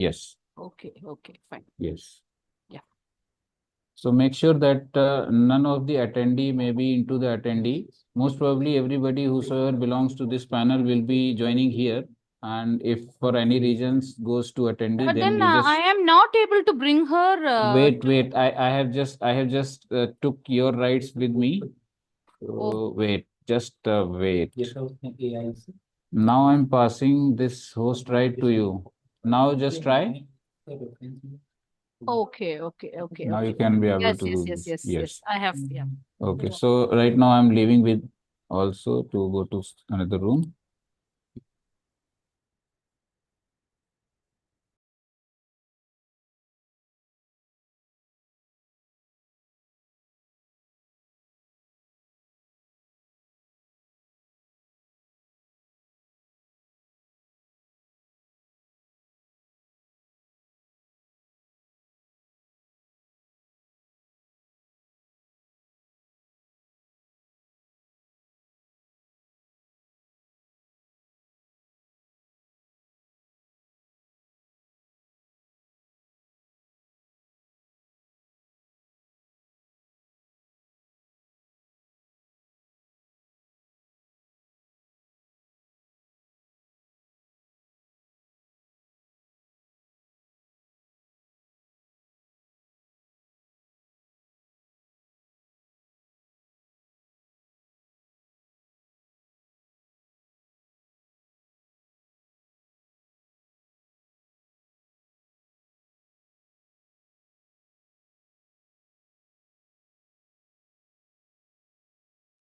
Yes. Okay, fine. Yes. Yeah. So make sure that none of the attendee may be into the attendee. Most probably everybody whosoever belongs to this panel will be joining here. And if for any reasons goes to attendee, But then then you just I am not able to bring her. wait. I have just took your rights with me. So wait, just wait. Now I'm passing this host right to you. Now just try. Okay. Now you can be able to do this. Yes. I have. Yeah. Okay, so right now I'm leaving with also to go to another room.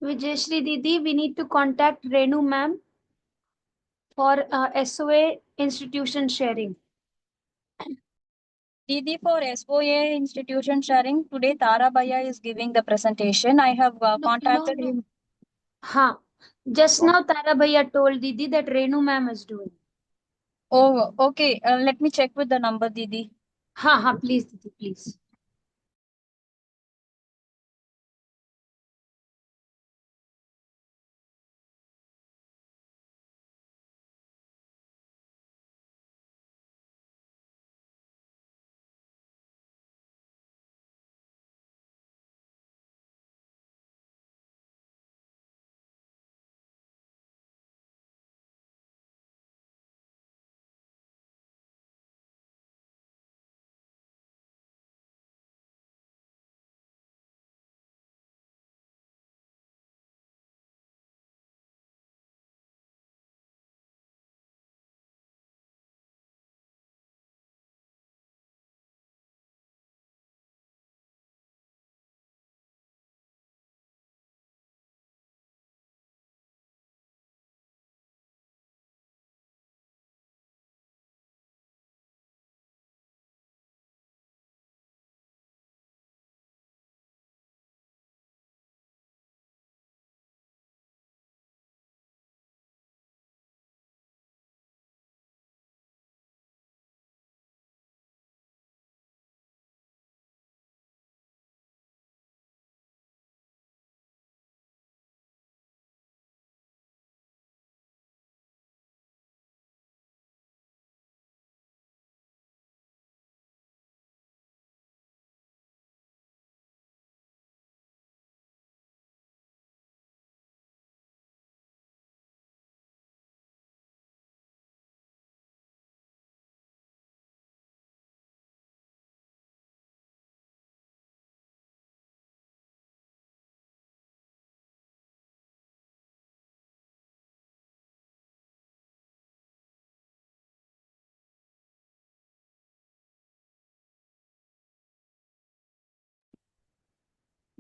Vijayashri Didi, we need to contact Renu ma'am for SOA institution sharing. Didi, for SOA institution sharing, today Tara Bhaiya is giving the presentation. I have contacted him. Ha. Just now Tara Bhaiya told Didi that Renu ma'am is doing. Oh, okay. Let me check with the number, Didi. Ha, please, Didi, please.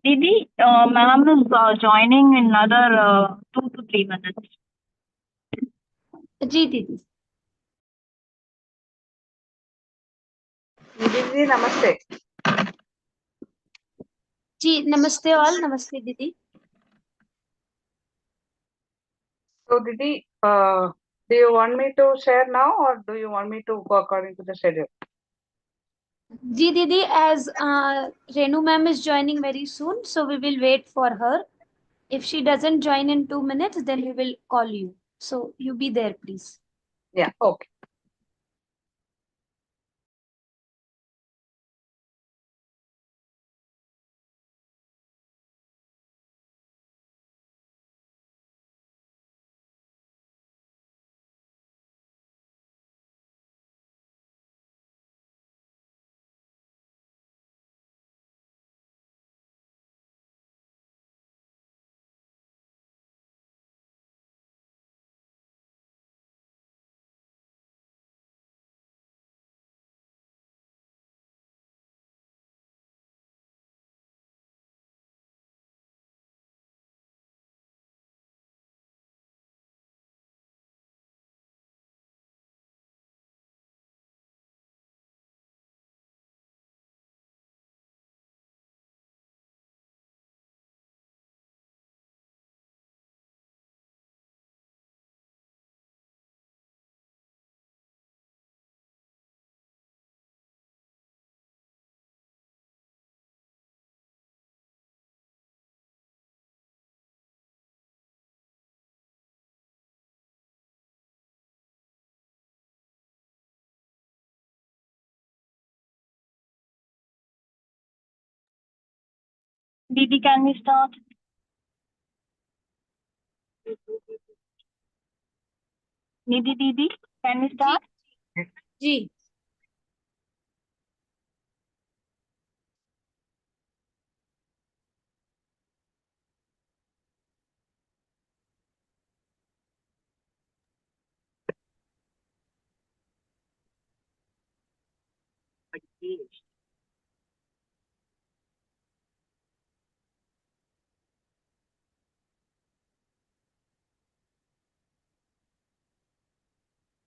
Didi, ma'am is joining in another 2 to 3 minutes. Ji, Didi. Didi, namaste. Ji, namaste all. Namaste, Didi. So, Didi, do you want me to share now or do you want me to go according to the schedule? Ji, Didi, as Renu ma'am is joining very soon, so we will wait for her. If she doesn't join in 2 minutes, then we will call you. So you be there, please. Yeah, okay. Didi, can we start? Nidhi Didi, can we start? Ji.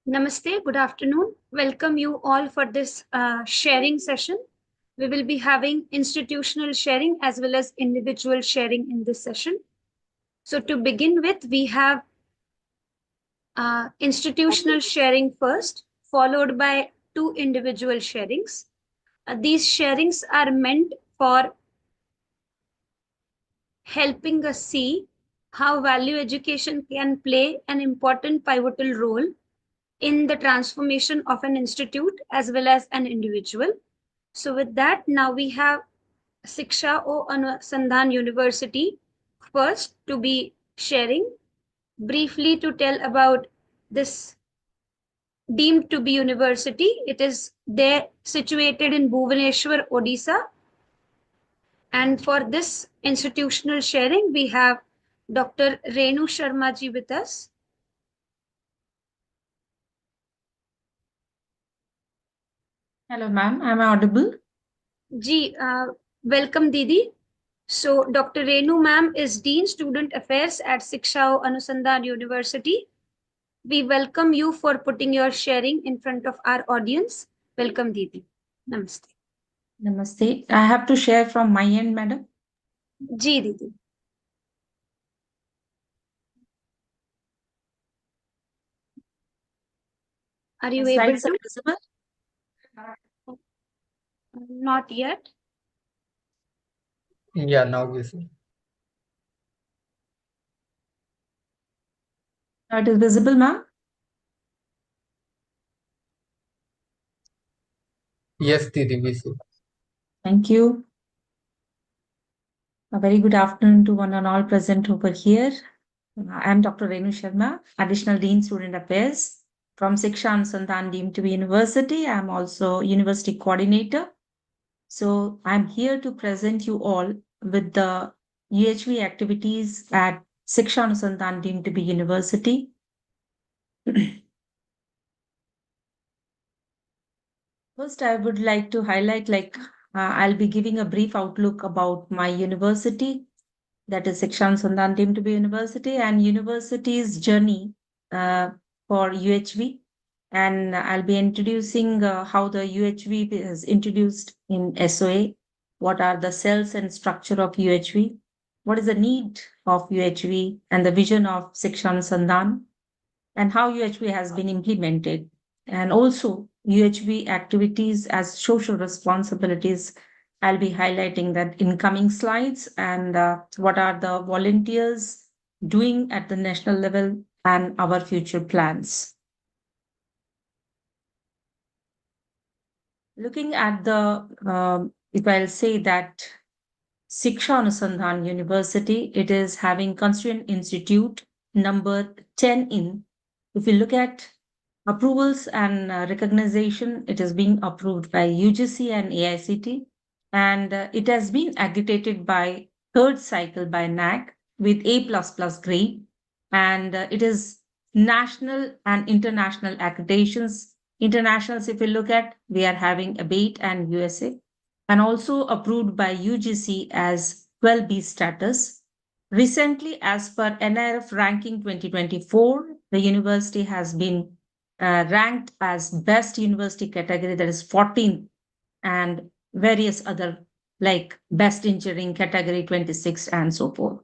Namaste, good afternoon. Welcome you all for this sharing session. We will be having institutional sharing as well as individual sharing in this session. So to begin with, we have institutional sharing first, followed by 2 individual sharings. These sharings are meant for helping us see how value education can play an important pivotal role in the transformation of an institute as well as an individual. So with that, now we have Shiksha O Anusandhan University first to be sharing briefly to tell about this deemed to be university. It is there situated in Bhubaneswar, Odisha. And for this institutional sharing, we have Dr. Renu Sharma ji with us. Hello, ma'am. Am I audible? Ji, welcome, Didi. So, Dr. Renu ma'am is Dean Student Affairs at Shiksha Anusandhan University. We welcome you for putting your sharing in front of our audience. Welcome, Didi. Namaste. Namaste. I have to share from my end, madam. Ji, Didi. Are you The able slides are to? visible? Not yet. Yeah, now we see. It is visible, ma'am. Yes, Didi, we see. Thank you. A very good afternoon to one and all present over here. I am Dr. Renu Sharma, Additional Dean Student Affairs from Shiksha Anusandhan deemed to be University. I am also University Coordinator. So I'm here to present you all with the UHV activities at Shiksha Anusandhan deemed to be University. First, I would like to highlight, I'll be giving a brief outlook about my university, that is Shiksha Anusandhan deemed to be University, and university's journey for UHV. And I'll be introducing how the UHV is introduced in SOA, what are the cells and structure of UHV, what is the need of UHV and the vision of Shiksha Anusandhan, and how UHV has been implemented, and also UHV activities as social responsibilities. I'll be highlighting that in coming slides, and what are the volunteers doing at the national level and our future plans. Looking at the, if I'll say that Shiksha Anusandhan University, it is having Constituent Institute number 10 in. If you look at approvals and recognition, it is being approved by UGC and AICT, and it has been accredited by third cycle by NAC with A++ grade, and it is national and international accreditations. Internationals, if you look at, we are having ABATE and USA, and also approved by UGC as 12B status. Recently, as per NIRF ranking 2024, the university has been ranked as best university category, that is 14th, and various other like best engineering category 26 and so forth.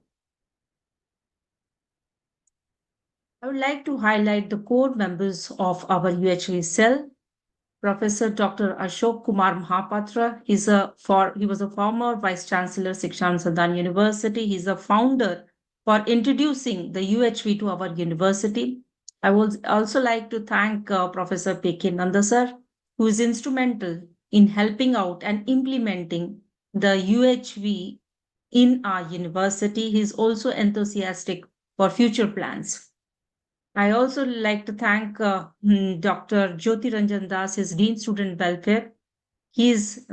I would like to highlight the core members of our UHV cell. Professor Dr. Ashok Kumar Mahapatra. He was a former Vice Chancellor, Shiksha Anusandhan University. He's a founder for introducing the UHV to our university. I would also like to thank Professor P.K. Nanda sir, who is instrumental in helping out and implementing the UHV in our university. He's also enthusiastic for future plans. I also like to thank Dr. Jyoti Ranjan Das, his Dean Student Welfare. He is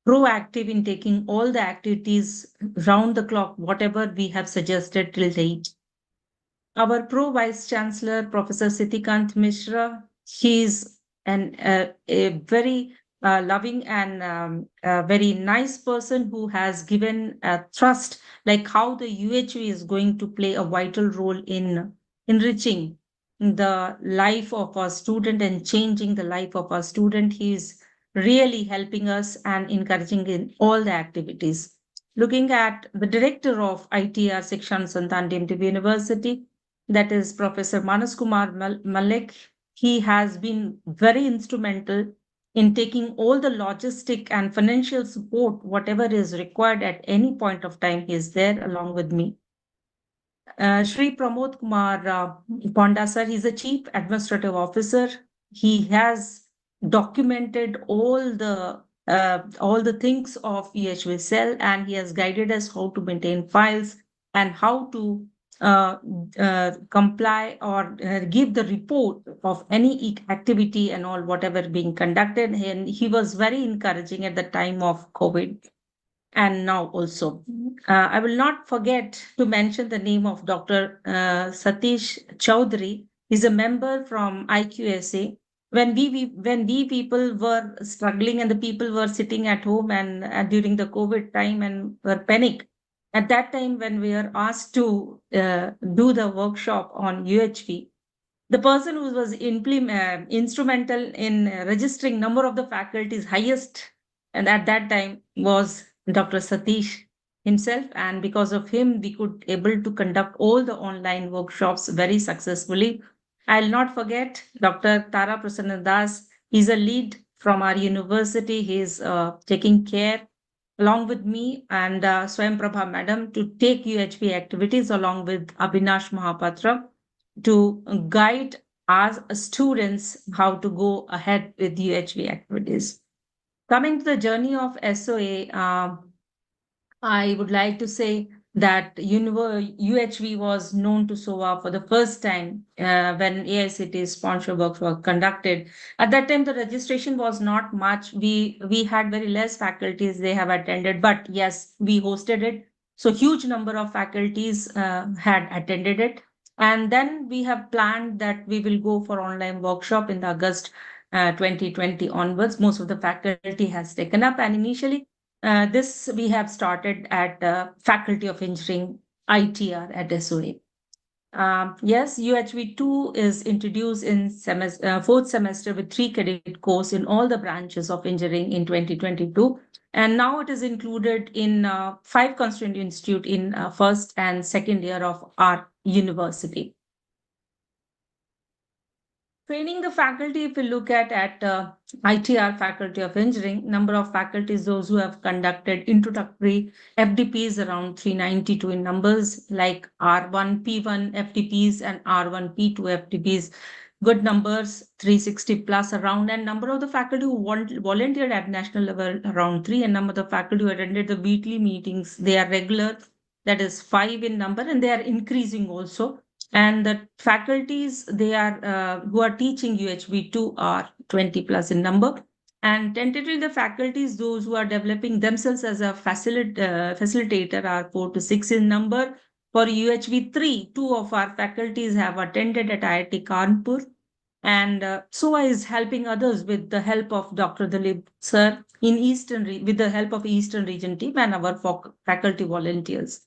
proactive in taking all the activities round the clock, whatever we have suggested till date. Our Pro Vice Chancellor, Professor Sitikant Mishra, he is a very loving and very nice person who has given trust, like how the UHV is going to play a vital role in enriching the life of our student and changing the life of our student. He is really helping us and encouraging in all the activities. Looking at the director of ITR Shiksha Santan DMTV University, that is Professor Manas Kumar Malik. He has been very instrumental in taking all the logistic and financial support, whatever is required at any point of time. He is there along with me. Shri Pramod Kumar Ponda sir, he's the Chief Administrative Officer. He has documented all the things of EHV cell, and he has guided us how to maintain files and how to comply or give the report of any activity and all whatever being conducted. And he was very encouraging at the time of COVID and now also. I will not forget to mention the name of Dr. Satish Chowdhury. He's a member from IQSA. When we people were struggling and the people were sitting at home and during the COVID time and were panic, at that time when we were asked to do the workshop on UHV, the person who was instrumental in registering number of the faculties highest and at that time was Dr. Satish himself, and because of him we could able to conduct all the online workshops very successfully. I'll not forget Dr. Tara Prasanna Das. He's a lead from our university. He's taking care along with me and Swayam Prabha madam to take UHP activities along with Abhinash Mahapatra to guide our students how to go ahead with UHV activities. Coming to the journey of SOA, I would like to say that UHV was known to SOA for the first time when AICT sponsor works were conducted. At that time, the registration was not much. We had very less faculties they have attended, but yes, we hosted it. So huge number of faculties had attended it. And then we have planned that we will go for online workshop in the August 2020 onwards. Most of the faculty has taken up, and initially this we have started at Faculty of Engineering ITR at SOA. Yes, UHV2 is introduced in fourth semester with 3 credit course in all the branches of engineering in 2022. And now it is included in 5 constituent institute in first and second year of our university. Training the faculty, if we look at ITR Faculty of Engineering, number of faculties, those who have conducted introductory FDPs around 392 in numbers, like R1, P1 FDPs and R1, P2 FDPs, good numbers, 360 plus around, and number of the faculty who volunteered at national level around 3, and number of the faculty who attended the weekly meetings, they are regular, that is 5 in number, and they are increasing also. And the faculties they are who are teaching UHV2 are 20 plus in number. And tentatively, the faculties, those who are developing themselves as a facilitator, are 4 to 6 in number. For UHV3, 2 of our faculties have attended at IIT Kanpur. And SOA is helping others with the help of Dr. Dilip sir in with the help of Eastern Region team and our faculty volunteers.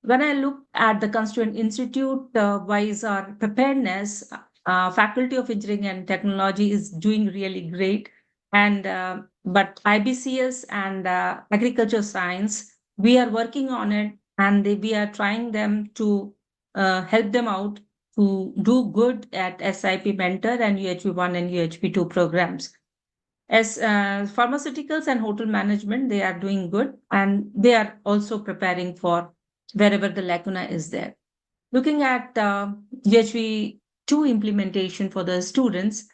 When I look at the Constituent Institute wise our preparedness, Faculty of Engineering and Technology is doing really great. And but IBCS and Agriculture Science, we are working on it, and we are trying them to help them out to do good at SIP Mentor and UHV1 and UHV2 programs. As pharmaceuticals and hotel management, they are doing good, and they are also preparing for wherever the lacuna is there. Looking at UHV2 implementation for the students,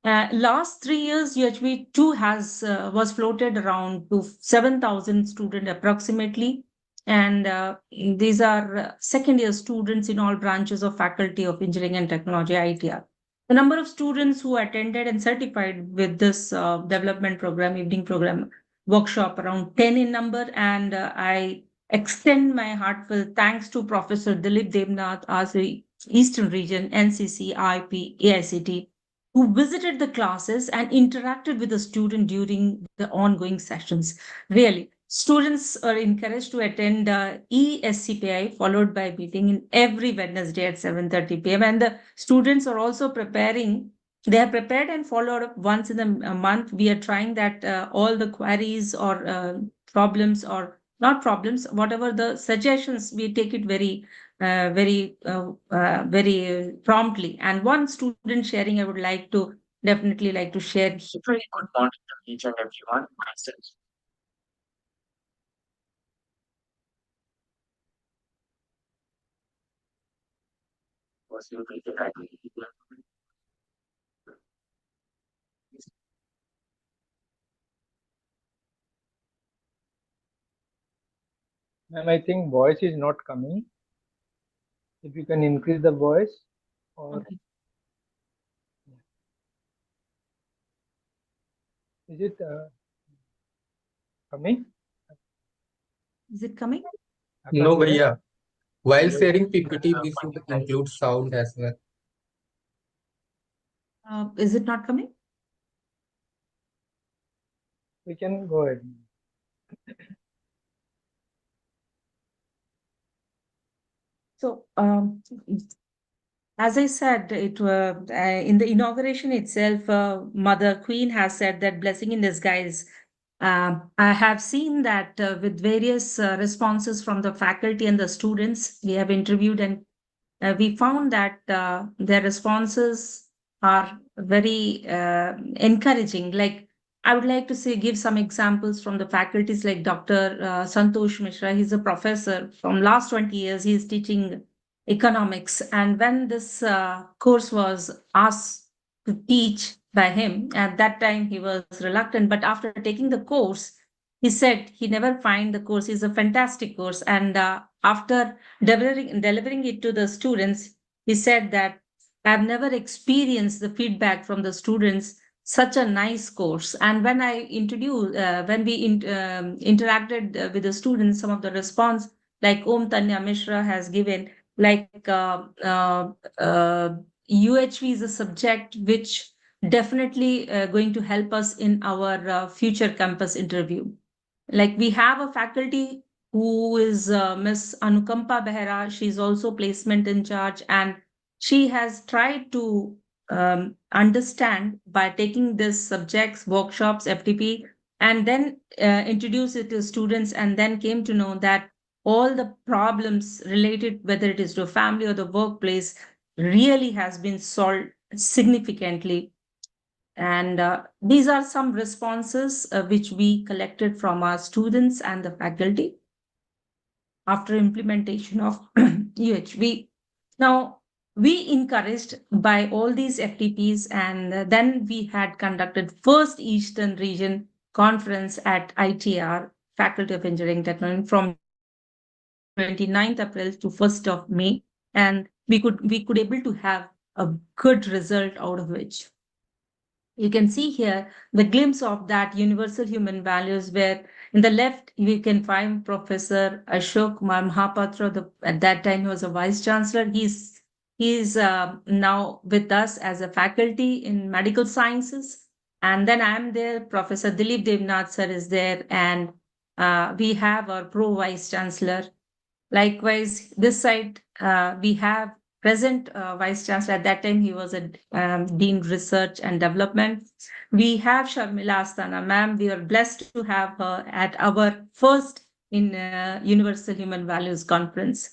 last 3 years, UHV2 was floated around to 7,000 students approximately. And these are second year students in all branches of Faculty of Engineering and Technology, ITR. The number of students who attended and certified with this development program, evening program workshop, around 10 in number. And I extend my heartfelt thanks to Professor Dilip Devnath, Asri, Eastern Region, NCC, IP, AICT, who visited the classes and interacted with the student during the ongoing sessions. Really, students are encouraged to attend ESCPI followed by meeting in every Wednesday at 7:30 p.m. And the students are also preparing. They are prepared and followed up once in a month. We are trying that all the queries or problems or not problems, whatever the suggestions, we take it very promptly. And one student sharing, I would like to definitely like to share. Very good morning to each and everyone. Myself. Was you treated rightly? Ma'am, I think voice is not coming. If you can increase the voice or Okay. is it coming? Is it coming? No, Akash, Bhaiya. While sharing PPT, we should include sound as well. Is it not coming? we can go ahead. So, as I said, in the inauguration itself, Mother Queen has said that blessing in disguise. I have seen that with various responses from the faculty and the students we have interviewed, and we found that their responses are very encouraging. Like, I would like to say, give some examples from the faculties like Dr. Santosh Mishra. He's a professor from last 20 years. He's teaching economics. And when this course was asked to teach by him, at that time he was reluctant. But after taking the course, he said he never find the course is a fantastic course. And after delivering it to the students, he said that I've never experienced the feedback from the students such a nice course. And when I introduced, when we interacted with the students, some of the response, like Om Tanya Mishra has given, like UHV is a subject which definitely going to help us in our future campus interview. Like, we have a faculty who is Miss Anukampa Behra. She's also placement in charge, and she has tried to understand by taking this subjects, workshops, FTP, and then introduce it to students, and then came to know that all the problems related, whether it is to family or the workplace, really has been solved significantly. And these are some responses which we collected from our students and the faculty after implementation of UHV. Now, we encouraged by all these FTPs, and then we had conducted first Eastern Region conference at ITR, Faculty of Engineering Technology, from 29th April to 1st of May. And we could able to have a good result out of which. You can see here the glimpse of that universal human values, where in the left you can find Professor Ashok Mahapatra. At that time he was a vice chancellor. He's now with us as a faculty in medical sciences. And then I'm there. Professor Dilip Devnath sir is there, and we have our pro vice chancellor. Likewise, this side we have present vice chancellor. At that time he was a dean research and development. We have Sharmila Asthana ma'am. We are blessed to have her at our first in Universal Human Values Conference.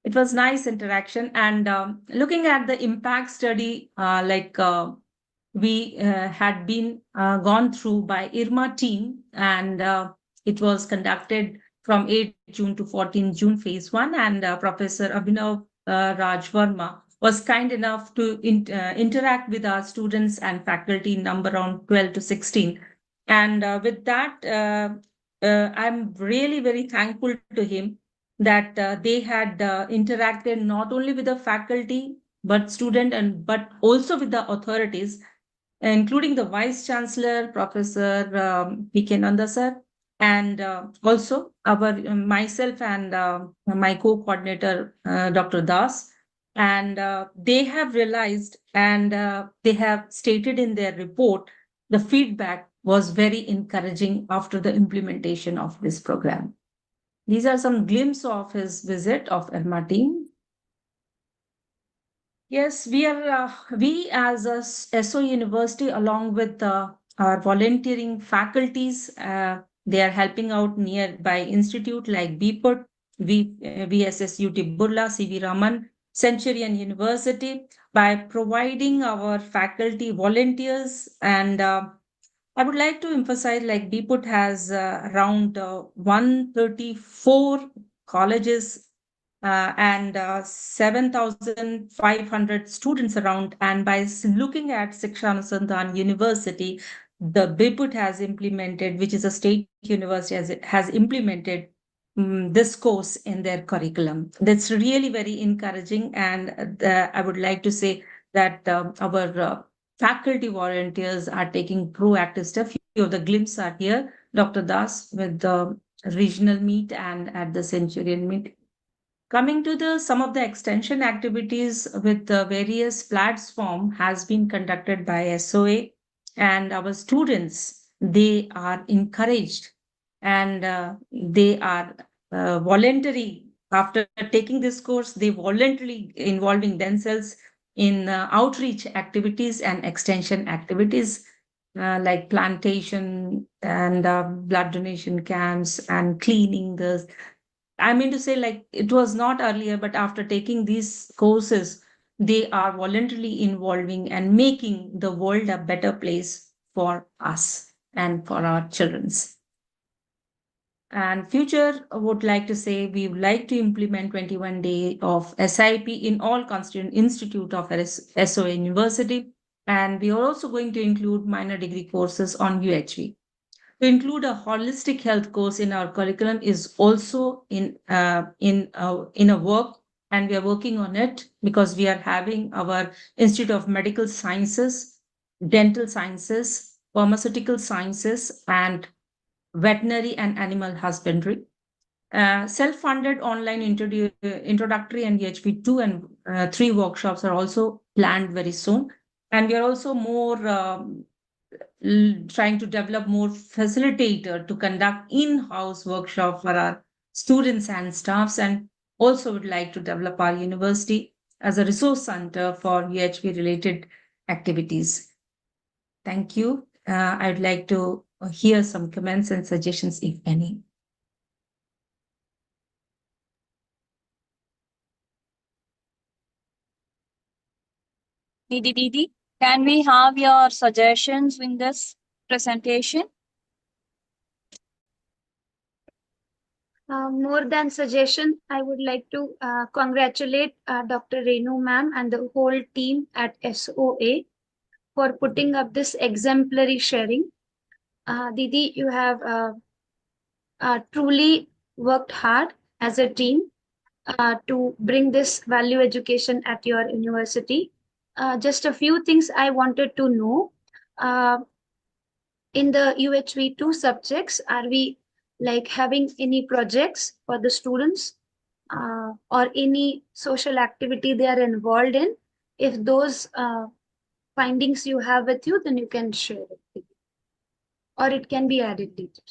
It was nice interaction. And looking at the impact study, we had been gone through by IRMA team, and it was conducted from 8 June to 14 June, phase 1. And Professor Abhinav Raj Verma was kind enough to interact with our students and faculty, number around 12 to 16. And with that, I'm really very thankful to him that they had interacted not only with the faculty, but student but also with the authorities, including the Vice Chancellor, Professor P.K. Nanda sir, and also myself and my co-coordinator, Dr. Das. And they have realized and they have stated in their report, the feedback was very encouraging after the implementation of this program. These are some glimpses of his visit of ERMA team. Yes, we as a SO University, along with our volunteering faculties, they are helping out nearby institute like BPUT, VSSUT Burla, CV Raman, Centurion University, by providing our faculty volunteers. And I would like to emphasize, like BPUT has around 134 colleges and 7,500 students around. And by looking at Shiksha Anusandhan University, the BPUT has implemented, which is a state university, has implemented this course in their curriculum. That's really very encouraging. And I would like to say that our faculty volunteers are taking proactive steps. Few of the glimpses are here. Dr. Das with the regional meet and at the Centurion meet. Coming to some of the extension activities with the various platform has been conducted by SOA, and our students, they are encouraged and they are voluntary. After taking this course, they voluntarily involving themselves in outreach activities and extension activities like plantation and blood donation camps and cleaning the. I mean to say, like, it was not earlier, but after taking these courses, they are voluntarily involving and making the world a better place for us and for our children's. And future would like to say we would like to implement 21 day of SIP in all constituent institute of SOA University. And we are also going to include minor degree courses on UHV. To include a holistic health course in our curriculum is also in a work, and we are working on it because we are having our Institute of Medical Sciences, Dental Sciences, Pharmaceutical Sciences, and Veterinary and Animal Husbandry. Self-funded online introductory and EHP 2 and 3 workshops are also planned very soon. And we are also more trying to develop more facilitator to conduct in-house workshop for our students and staffs, and also would like to develop our university as a resource center for UHV related activities. Thank you. I'd like to hear some comments and suggestions, if any. Didi, can we have your suggestions in this presentation? More than suggestion, I would like to congratulate Dr. Renu ma'am and the whole team at SOA for putting up this exemplary sharing. Didi, you have truly worked hard as a team to bring this value education at your university. Just a few things I wanted to know. In the UHV2 subjects, are we like having any projects for the students or any social activity they are involved in? If those findings you have with you, then you can share it with you. Or it can be added later.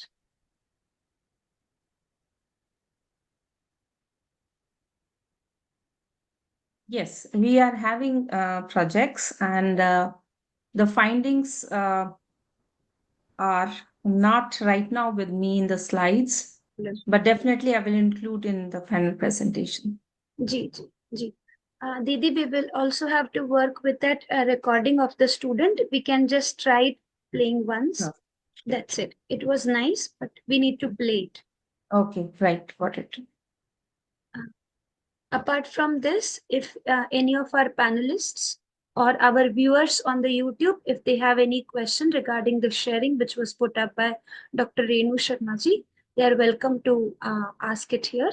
Yes, we are having projects, and the findings are not right now with me in the slides, Yes. but definitely I will include in the final presentation. Ji. Didi, we will also have to work with that recording of the student. We can just try it playing once. No. That's it. It was nice, but we need to play it. Okay, right, got it. Apart from this, if any of our panelists or our viewers on the YouTube, if they have any question regarding the sharing which was put up by Dr. Renu Sharma ji, they are welcome to ask it here.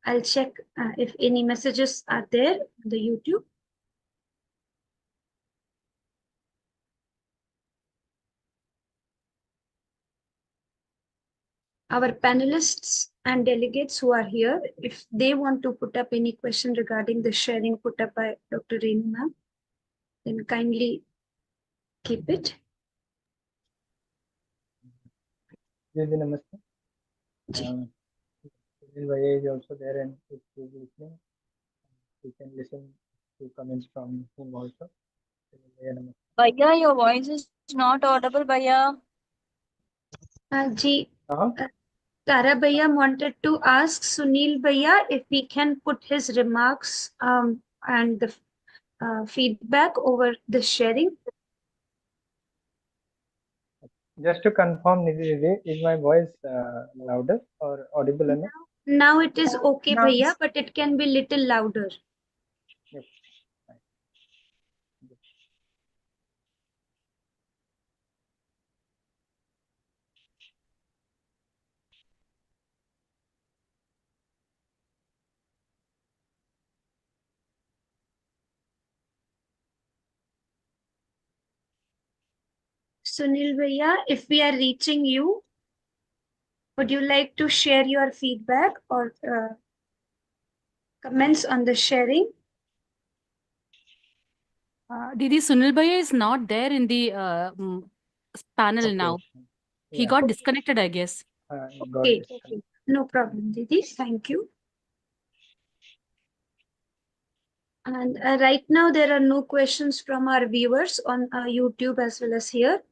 I'll check if any messages are there on the YouTube. Our panelists and delegates who are here, if they want to put up any question regarding the sharing put up by Dr. Renu ma'am, then kindly keep it. Didi, namaste. Ji. Sunil Bhaiya is also there, and if he is listening, we can listen to comments from him also. Sunil Bhaiya, namaste. Bhaiya, your voice is not audible, Bhaiya. Ji, Uh-huh. Tara Bhaiya wanted to ask Sunil Bhaiya if he can put his remarks and the feedback over the sharing. Just to confirm, Nidhi Didi, is my voice louder or audible enough? Now it is okay, Now Bhaiya, but it can be little louder. Yep. Sunil Bhaiya, if we are reaching you, would you like to share your feedback or comments on the sharing? Didi, Sunil Bhaiya is not there in the panel Okay. now. He Yeah. got disconnected, I guess. Got Okay, this. no problem, Didi. Thank you. And right now, there are no questions from our viewers on YouTube as well as here.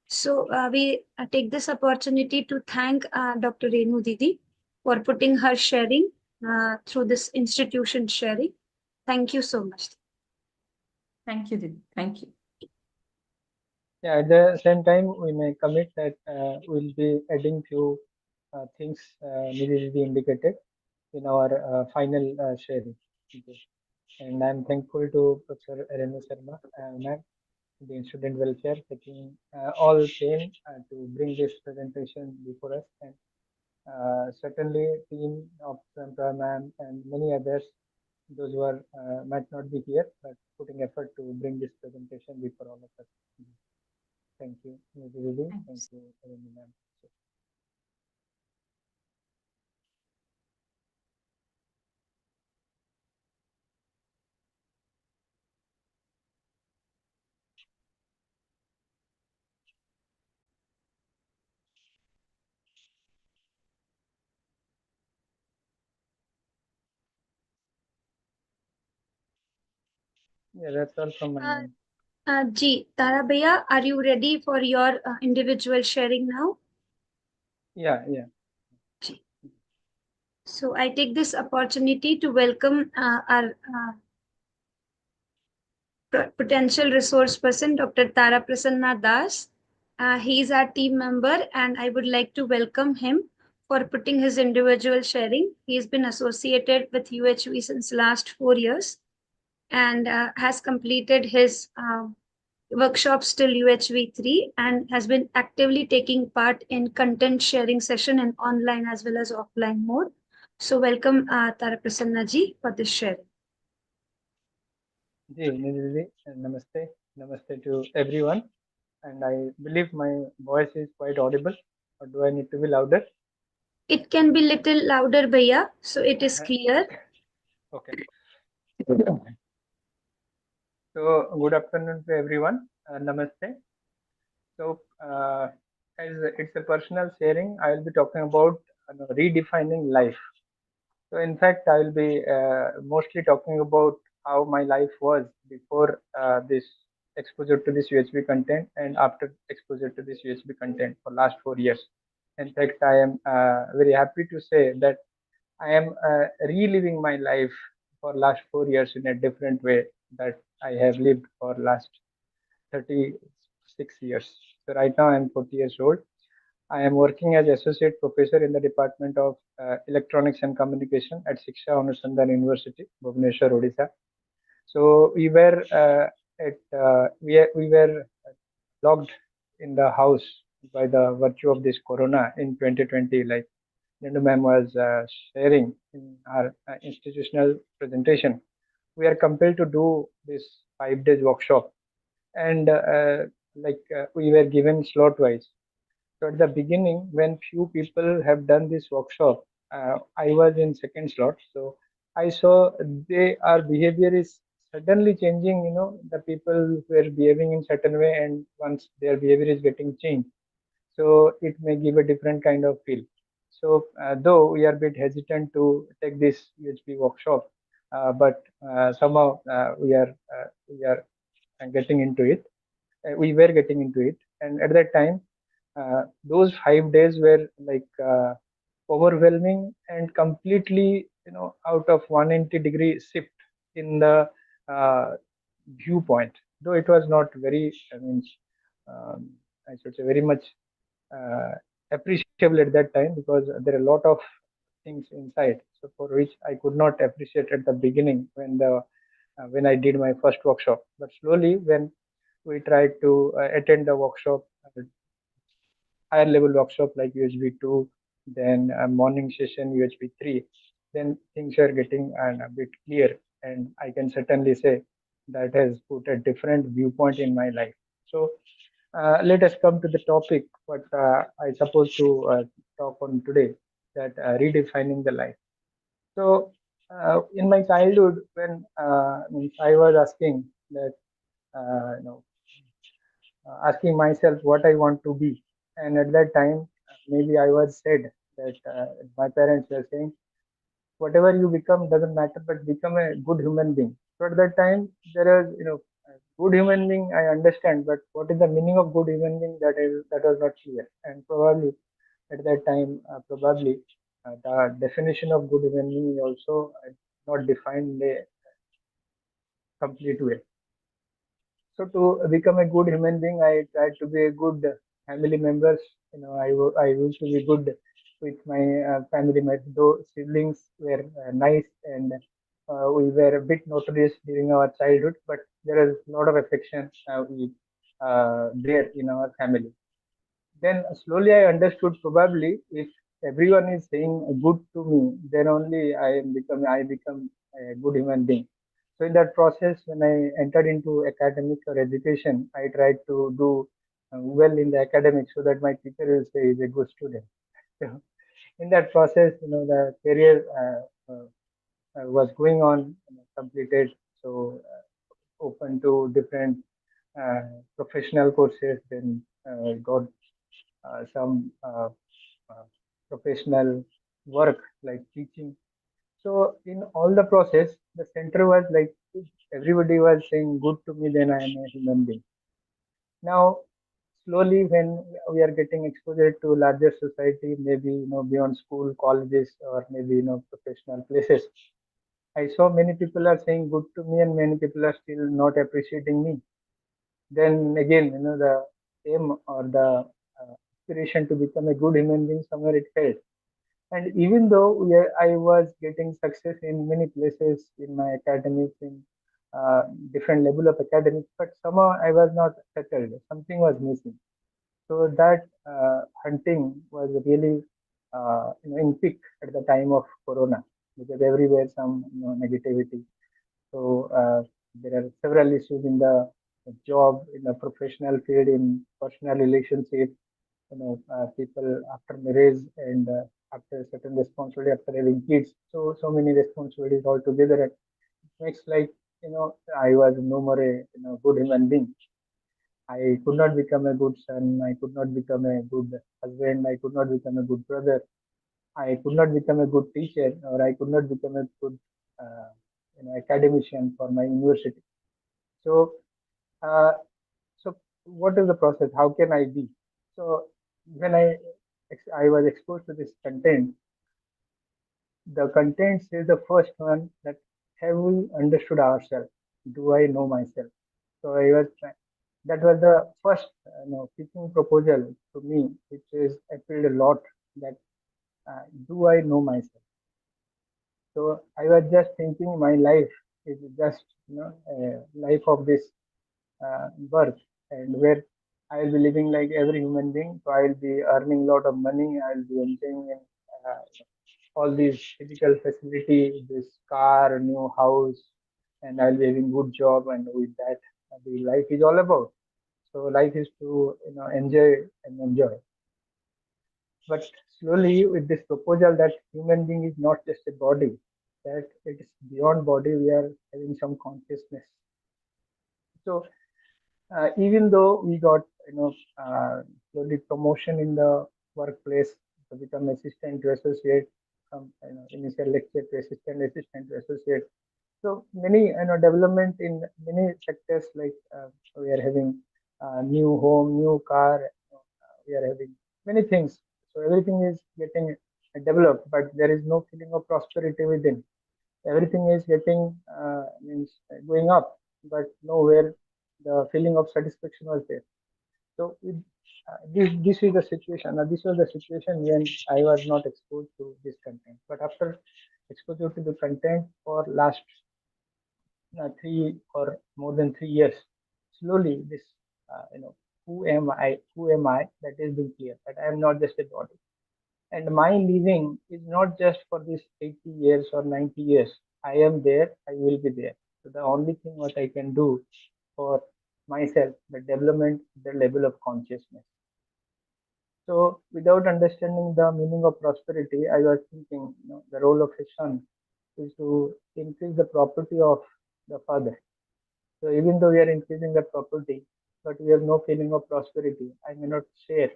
So we take this opportunity to thank Dr. Renu Didi for putting her sharing through this institution sharing. Thank you so much. Thank you, Didi. Thank you. Yeah, at the same time, we may commit that we'll be adding few things Nidhi Didi indicated in our final sharing. Okay. And I'm thankful to Professor Renu Sharma, ma'am, the student welfare, taking all pain to bring this presentation before us. And certainly, team of Sampra ma'am and many others, those who are might not be here, but putting effort to bring this presentation before all of us. Thank you, Nidhi Didi. Thank you, Renu ma'am. Yeah, that's all from my end. Ji, Tara Bhaiya, are you ready for your individual sharing now? Yeah, yeah. So I take this opportunity to welcome our potential resource person, Dr. Tara Prasanna Das. He is our team member, and I would like to welcome him for putting his individual sharing. He has been associated with UHV since last 4 years and has completed his workshops till UHV 3 and has been actively taking part in content sharing session in online as well as offline mode. So welcome Tara Prasanna ji for this sharing. Ji, Nidhi Didi, namaste. Namaste to everyone. And I believe my voice is quite audible. Or do I need to be louder? It can be little louder, Bhaiya, so it is clear. Okay. So, good afternoon to everyone. Namaste. So, as it's a personal sharing, I will be talking about redefining life. So, in fact, I will be mostly talking about how my life was before this exposure to this UHB content and after exposure to this UHB content for last 4 years. In fact, I am very happy to say that I am reliving my life for last 4 years in a different way that I have lived for last 36 years. So right now I am 40 years old. I am working as associate professor in the Department of Electronics and Communication at Shiksha Anusandhan University, Bhubaneswar, Odisha. So we were we were locked in the house by the virtue of this corona in 2020, like Lindu ma'am was sharing in our institutional presentation, we are compelled to do this 5 days workshop, and we were given slot wise. So at the beginning, when few people have done this workshop, I was in second slot. So I saw our behavior is suddenly changing. The people were behaving in certain way, and once their behavior is getting changed, so it may give a different kind of feel. So though we are a bit hesitant to take this UHP workshop, but somehow we are getting into it. We were getting into it, and at that time, those 5 days were like overwhelming and completely, out of 180-degree shift in the uh, viewpoint. Though it was not very, um, I should say, very much uh, appreciable at that time, because there are a lot of things inside, so for which I could not appreciate at the beginning when I did my first workshop. But slowly, when we tried to attend the workshop, higher level workshop like USB 2, then a morning session USB 3, then things are getting a bit clear, and I can certainly say that has put a different viewpoint in my life. So let us come to the topic what I suppose to talk on today, that redefining the life. So in my childhood, when means I was asking that uh, you know asking myself what I want to be. And at that time, maybe I was said that my parents were saying, whatever you become doesn't matter, but become a good human being. So at that time, there is, a good human being, I understand, but what is the meaning of good human being, that was not clear. And probably at that time, probably the definition of good human being is also not defined in a complete way. So to become a good human being, I tried to be a good family members. I used to be good with my family members. Though siblings were nice, and we were a bit notorious during our childhood, but there is a lot of affection there in our family. Then slowly I understood, probably if everyone is saying good to me, then only I become a good human being. So in that process, when I entered into academics or education, I tried to do well in the academics so that my teacher will say he's a good student. So in that process, the career was going on, completed. So open to different uh, professional courses, then got some professional work like teaching. So in all the process, the center was like, if everybody was saying good to me, then I am a human being. Now, slowly, when we are getting exposure to larger society, maybe beyond school, colleges, or maybe professional places, I saw many people are saying good to me, and many people are still not appreciating me. Then again, the aim or the aspiration to become a good human being, somewhere it failed. And even though I was getting success in many places in my academics, in different level of academics, but somehow I was not settled. Something was missing. So that hunting was really in peak at the time of Corona, because everywhere some negativity. So there are several issues in the job, in the professional field, in personal relationship. People after marriage and after certain responsibility, after having kids, so many responsibilities altogether. It makes like I was no more a good human being. I could not become a good son. I could not become a good husband. I could not become a good brother. I could not become a good teacher, or I could not become a good uh, academician for my university. So, uh, so what is the process? How can I be? So, when I was exposed to this content, the content is the first one, that have we understood ourselves? Do I know myself? So I was that was the first pitching proposal to me, which is appealed a lot. That do I know myself? So I was just thinking my life is just a life of this birth, and where I'll be living like every human being. So I'll be earning a lot of money. I'll be enjoying all these physical facility, this car, new house, and I'll be having good job, and with that, the life is all about. So life is to enjoy and enjoy. But slowly, with this proposal that human being is not just a body, that it is beyond body, we are having some consciousness. So even though we got slowly promotion in the workplace to become assistant to associate, from initial lecture to assistant to associate. So many development in many sectors, like we are having new home, new car, we are having many things. So everything is getting developed, but there is no feeling of prosperity within. Everything is getting means going up, but nowhere the feeling of satisfaction was there. So this is the situation. This was the situation when I was not exposed to this content. But after exposure to the content for last 3 or more than 3 years, slowly this who am I, that is being clear, that I am not just a body, and my living is not just for this 80 years or 90 years. I am there, I will be there. So the only thing what I can do for myself, the development, the level of consciousness. So without understanding the meaning of prosperity, I was thinking, the role of a son is to increase the property of the father. So even though we are increasing the property, but we have no feeling of prosperity, I may not share.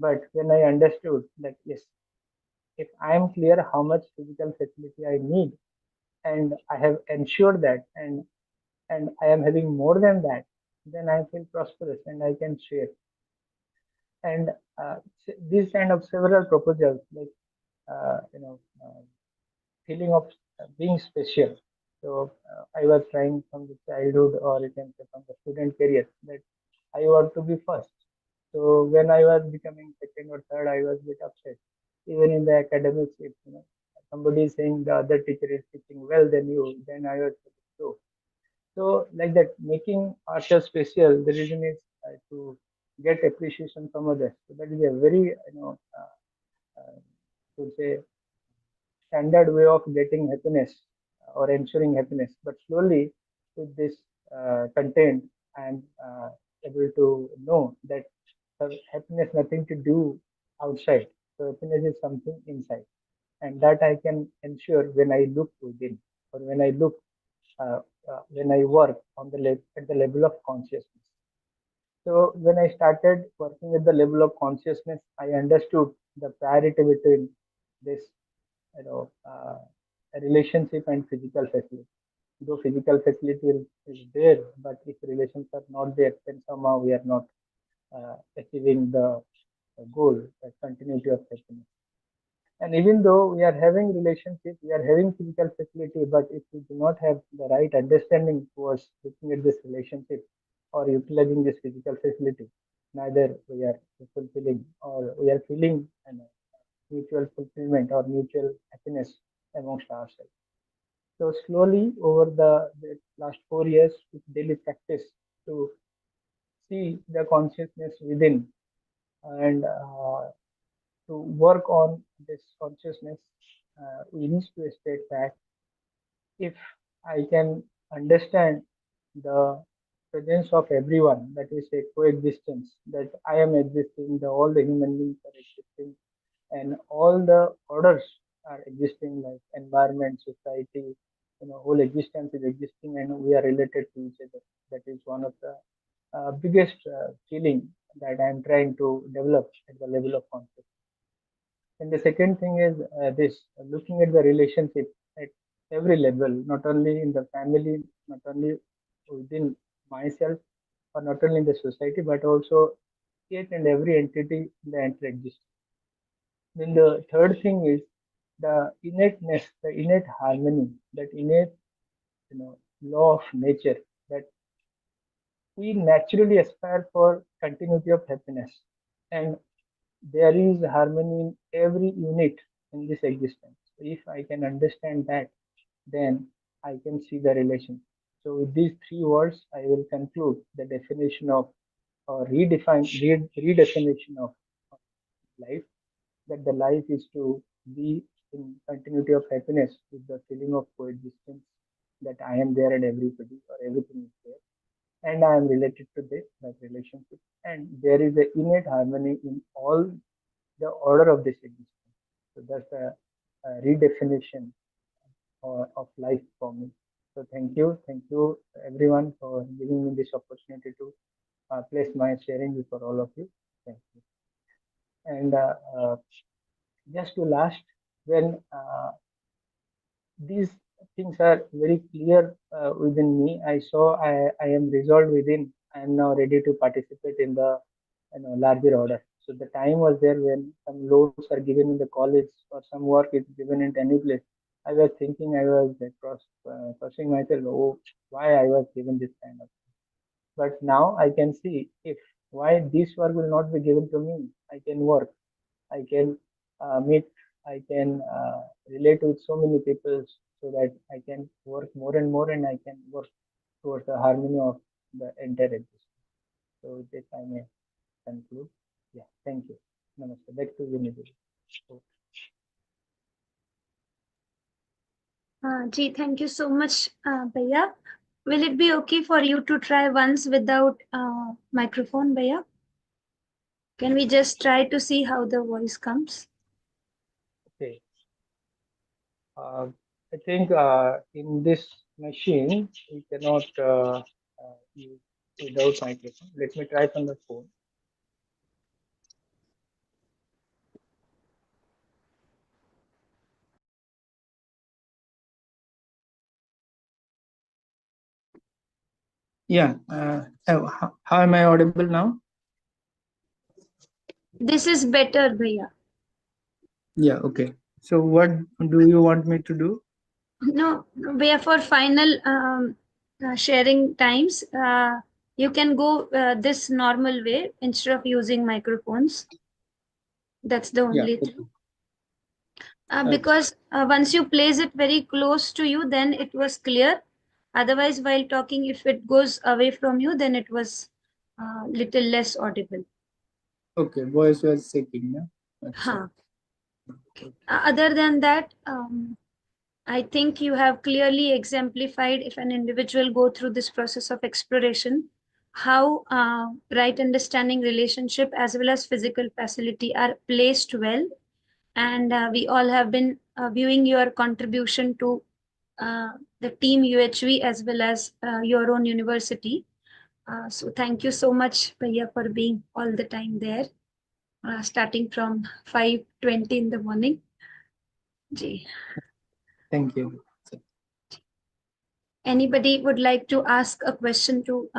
But when I understood that yes, if I am clear how much physical facility I need, and I have ensured that, and I am having more than that, then I feel prosperous and I can share. And these kind of several proposals, like feeling of being special. So I was trying from the childhood, or you can say from the student career, that I want to be first. So when I was becoming second or third, I was a bit upset. Even in the academics, if somebody is saying the other teacher is teaching well than you, then I was so. So like that, making ourselves special. The reason is to get appreciation from others. So that is a very to say standard way of getting happiness or ensuring happiness. But slowly, with this content, I'm able to know that happiness nothing to do outside. So happiness is something inside, and that I can ensure when I look within, or when I look when I work on the at the level of consciousness. So when I started working at the level of consciousness, I understood the priority between this, you know, uh, relationship and physical facility. Though physical facility is there, but if relations are not there, then somehow we are not achieving the goal, the continuity of happiness. And even though we are having relationship, we are having physical facility, but if we do not have the right understanding towards looking at this relationship or utilizing this physical facility, neither we are fulfilling or we are feeling mutual fulfillment or mutual happiness amongst ourselves. So slowly over the last 4 years with daily practice to see the consciousness within, and to work on this consciousness, we need to state that if I can understand the presence of everyone, that is a coexistence, that I am existing, all the human beings are existing, and all the orders are existing, like environment, society, whole existence is existing, and we are related to each other. That is one of the biggest feeling that I am trying to develop at the level of consciousness. And the second thing is this looking at the relationship at every level, not only in the family, not only within myself, or not only in the society, but also each and every entity in the entire existence. Then the third thing is the innateness, the innate harmony, that innate law of nature, that we naturally aspire for continuity of happiness. And there is harmony in every unit in this existence. If I can understand that, then I can see the relation. So with these three words, I will conclude the definition of, or redefinition of life, that the life is to be in continuity of happiness with the feeling of coexistence that I am there and everybody or everything is there, and I am related to this that relationship, and there is a innate harmony in all the order of this existence. So that's a redefinition of life for me. So thank you everyone for giving me this opportunity to place my sharing before all of you. Thank you. And just to last, when these things are very clear within me, I am resolved within. I am now ready to participate in the larger order. So the time was there when some loads are given in the college or some work is given in any place. I was thinking, I was crossing myself, oh, why I was given this kind of. But now I can see if why this work will not be given to me. I can work. I can meet. I can relate with so many people so that I can work more and more, and I can work towards the harmony of the entire existence. So with this I may conclude. Yeah, thank you. Namaste. Back to you, Nidhi. Ji, thank you so much, Bhaiya. Will it be okay for you to try once without microphone, Bhaiya? Can we just try to see how the voice comes? Okay. I think in this machine we cannot use without microphone. Let me try from the phone. Yeah. How am I audible now? This is better, Bhaiya. Yeah. Okay. So what do you want me to do? No, Bhaiya, for final sharing times, you can go this normal way instead of using microphones. That's the only thing. Because once you place it very close to you, then it was clear. Otherwise, while talking, if it goes away from you, then it was little less audible. Okay, voice was shaking. Yeah? Huh. Other than that, I think you have clearly exemplified if an individual go through this process of exploration, how right understanding relationship as well as physical facility are placed well. And we all have been viewing your contribution to the team UHV as well as your own university. So thank you so much, Bhaiya, for being all the time there, starting from 5:20 in the morning. Ji. Thank you. Anybody would like to ask a question to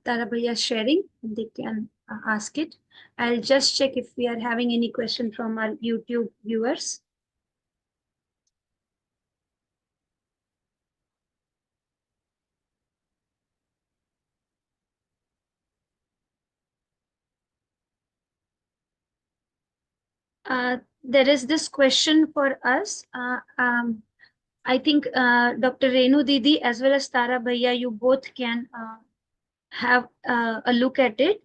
Tara Bhaiya sharing, they can ask it. I'll just check if we are having any question from our YouTube viewers. There is this question for us. I think Dr. Renu Didi as well as Tara Bhaiya, you both can have a look at it.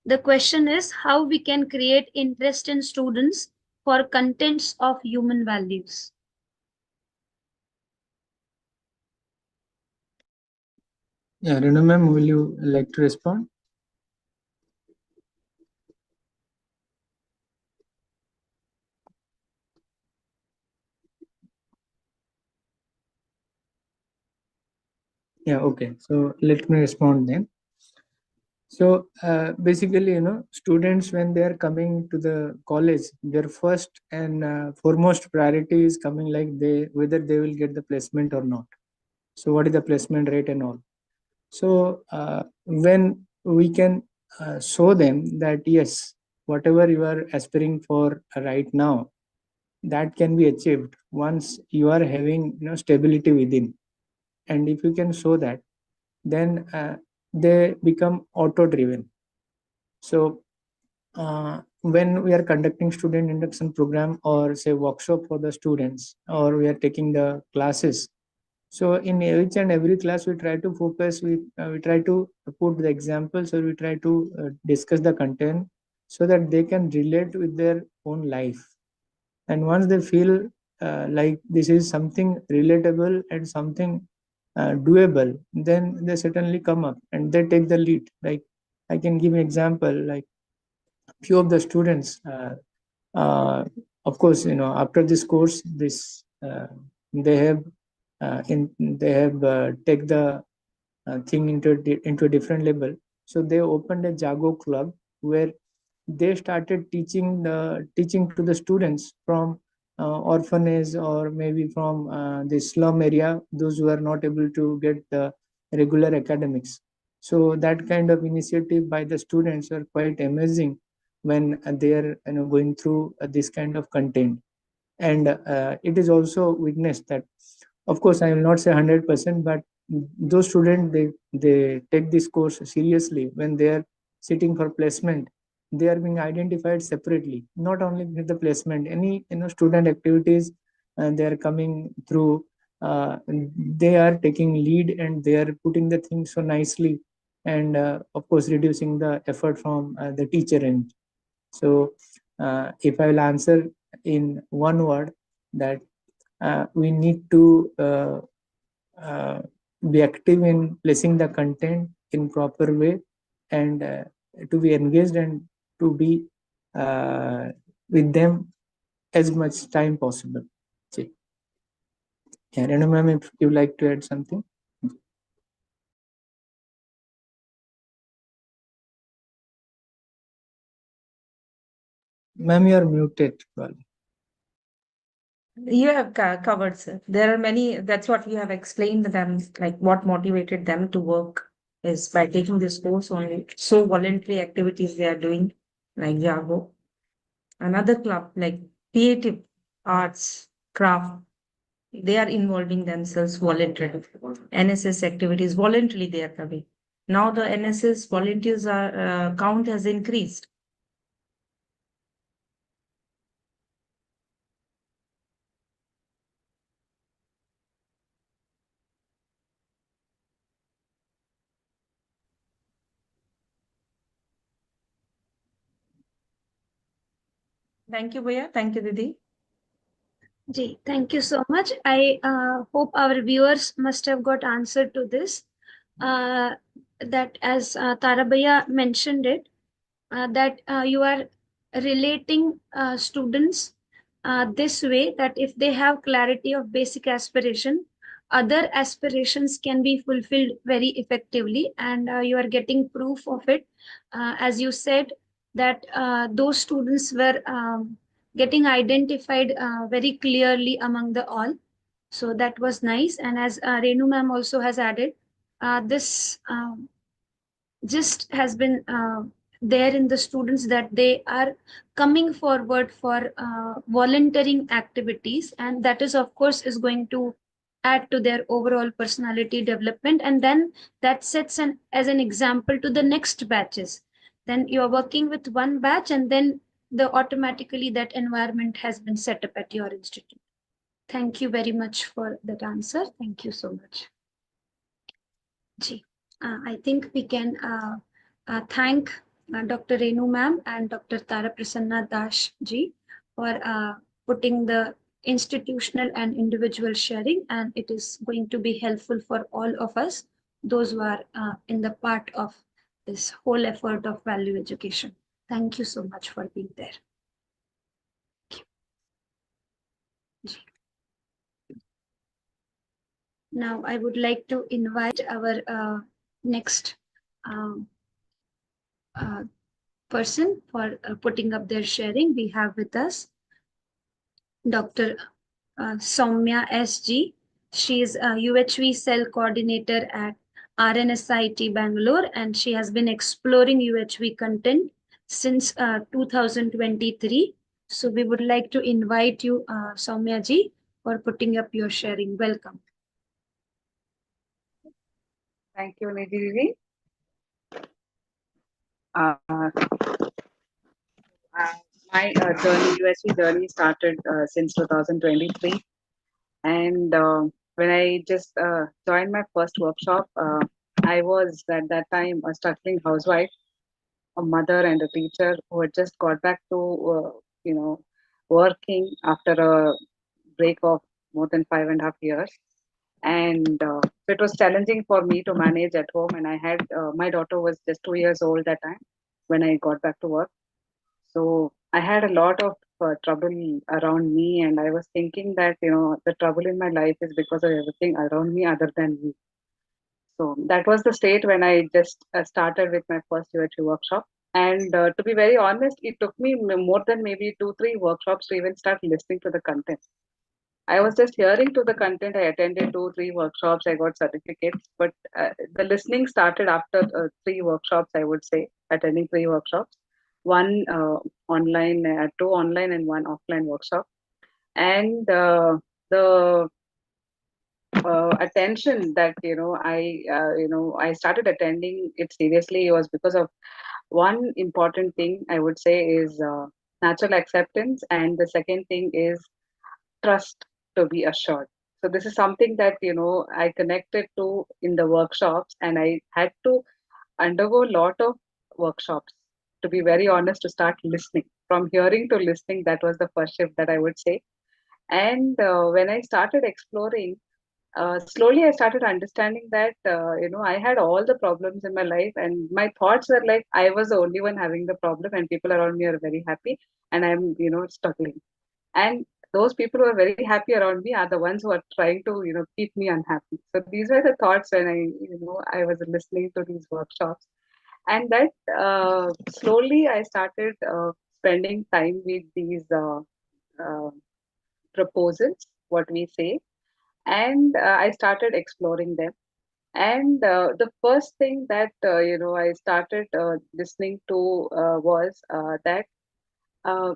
The question is how we can create interest in students for contents of human values. Yeah, Renu ma'am, will you like to respond? Yeah, okay. So let me respond then. So basically, students when they are coming to the college, their first and foremost priority is coming like whether they will get the placement or not. So what is the placement rate and all. So when we can show them that yes, whatever you are aspiring for right now, that can be achieved once you are having stability within, and if you can show that, then they become auto driven. So when we are conducting student induction program or say workshop for the students, or we are taking the classes, so in each and every class we try to focus, we try to put the examples, or we try to discuss the content so that they can relate with their own life. And once they feel like this is something relatable and something doable, then they certainly come up and they take the lead. Like I can give an example, like few of the students, of course, after this course, they have take the thing into a different level. So they opened a Jago club where they started teaching to the students from orphanage or maybe from the slum area, those who are not able to get the regular academics. So that kind of initiative by the students are quite amazing when they are going through this kind of content. And it is also witnessed that, of course, I will not say 100%, but those students, they take this course seriously. When they are sitting for placement, they are being identified separately, not only with the placement, any student activities, and they are coming through. They are taking lead and they are putting the things so nicely, and of course reducing the effort from the teacher end. So if I will answer in one word, that we need to be active in placing the content in proper way, and to be engaged and to be with them as much time possible. Okay. Yeah, Renu ma'am, if you like to add something. Ma'am, you are muted. You have covered, sir. There are many, that's what you have explained to them, like what motivated them to work is by taking this course only. So voluntary activities they are doing, like Jago. Another club, like creative arts, craft, they are involving themselves voluntarily. NSS activities, voluntarily they are coming. Now the NSS volunteers are count has increased. Thank you, Bhaiya. Thank you, Didi. Ji, thank you so much. I hope our viewers must have got answer to this. That as Tarabaya mentioned it, that you are relating students this way, that if they have clarity of basic aspiration, other aspirations can be fulfilled very effectively, and you are getting proof of it. As you said, that those students were getting identified very clearly among the all. So that was nice. And as Renu ma'am also has added, this just has been there in the students, that they are coming forward for volunteering activities, and that is of course is going to add to their overall personality development, and then that sets an as an example to the next batches. Then you're working with one batch, and then the automatically that environment has been set up at your institute. Thank you very much for that answer. Thank you so much. Ji. I think we can thank Dr. Renu ma'am and Dr. Tara Prasanna Dash ji for putting the institutional and individual sharing, and it is going to be helpful for all of us, those who are in the part of this whole effort of value education. Thank you so much for being there. Now I would like to invite our next person for putting up their sharing. We have with us Dr. Soumya S.G. She is a UHV cell coordinator at RNSIT Bangalore, and she has been exploring UHV content since 2023. So we would like to invite you, Soumya ji, for putting up your sharing. Welcome. Thank you, Nidhi Didi. My USC journey started since 2023, and when I just joined my first workshop, I was at that time a struggling housewife, a mother, and a teacher who had just got back to working after a break of more than 5.5 years. And it was challenging for me to manage at home. And I had my daughter was just 2 years old that time when I got back to work. So I had a lot of trouble around me, and I was thinking that the trouble in my life is because of everything around me other than me. So that was the state when I just started with my first UHU workshop. And to be very honest, it took me more than maybe 2, 3 workshops to even start listening to the content. I was just hearing to the content. I attended 2, 3 workshops. I got certificates, but the listening started after 3 workshops. I would say attending 3 workshops, one online, 2 online, and one offline workshop. And the attention that I started attending it seriously was because of one important thing I would say is natural acceptance, and the second thing is trust to be assured. So this is something that I connected to in the workshops, and I had to undergo a lot of workshops, to be very honest, to start listening. From hearing to listening, that was the first shift that I would say. And when I started exploring, slowly I started understanding that I had all the problems in my life, and my thoughts were like I was the only one having the problem, and people around me are very happy, and I'm struggling. And those people who are very happy around me are the ones who are trying to keep me unhappy. So these were the thoughts when I was listening to these workshops. And that slowly I started spending time with these uh, proposals, what we say. And I started exploring them. And the first thing that I started listening to was that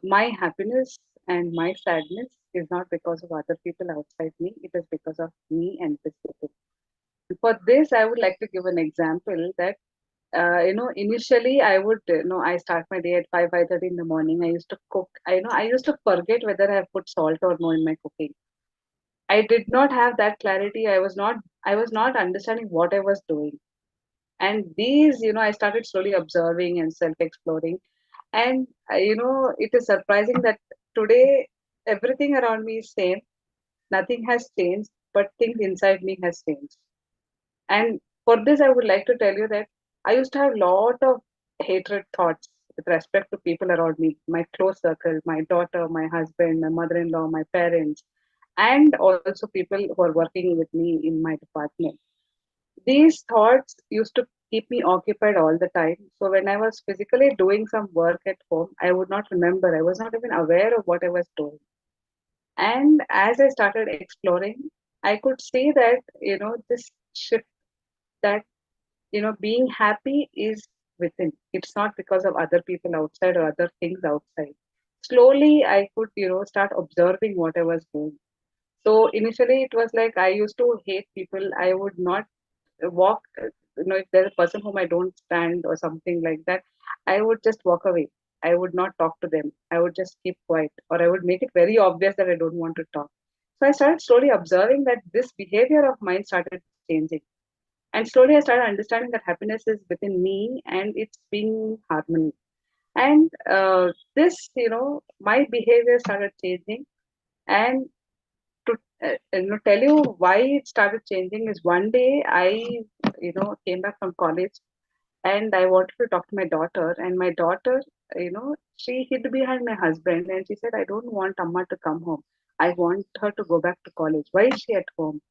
my happiness and my sadness is not because of other people outside me. It is because of me and this people. For this, I would like to give an example that initially I would I start my day at 5:30 in the morning. I used to cook. I used to forget whether I have put salt or no in my cooking. I did not have that clarity. I was not understanding what I was doing. And these, I started slowly observing and self-exploring. And it is surprising that today everything around me is same. Nothing has changed, but things inside me has changed. And for this, I would like to tell you that I used to have a lot of hatred thoughts with respect to people around me, my close circle, my daughter, my husband, my mother-in-law, my parents, and also people who are working with me in my department. These thoughts used to keep me occupied all the time. So when I was physically doing some work at home, I would not remember. I was not even aware of what I was doing. And as I started exploring, I could see that, this shift that, being happy is within. It's not because of other people outside or other things outside. Slowly, I could, start observing what I was doing. So initially, it was like I used to hate people. I would not walk, if there's a person whom I don't stand or something like that, I would just walk away. I would not talk to them. I would just keep quiet, or I would make it very obvious that I don't want to talk. So I started slowly observing that this behavior of mine started changing. And slowly I started understanding that happiness is within me and it's being harmony. And this, my behavior started changing. And to tell you why it started changing is one day I came back from college, and I wanted to talk to my daughter, and my daughter, she hid behind my husband, and she said, I don't want Amma to come home. I want her to go back to college. Why is she at home?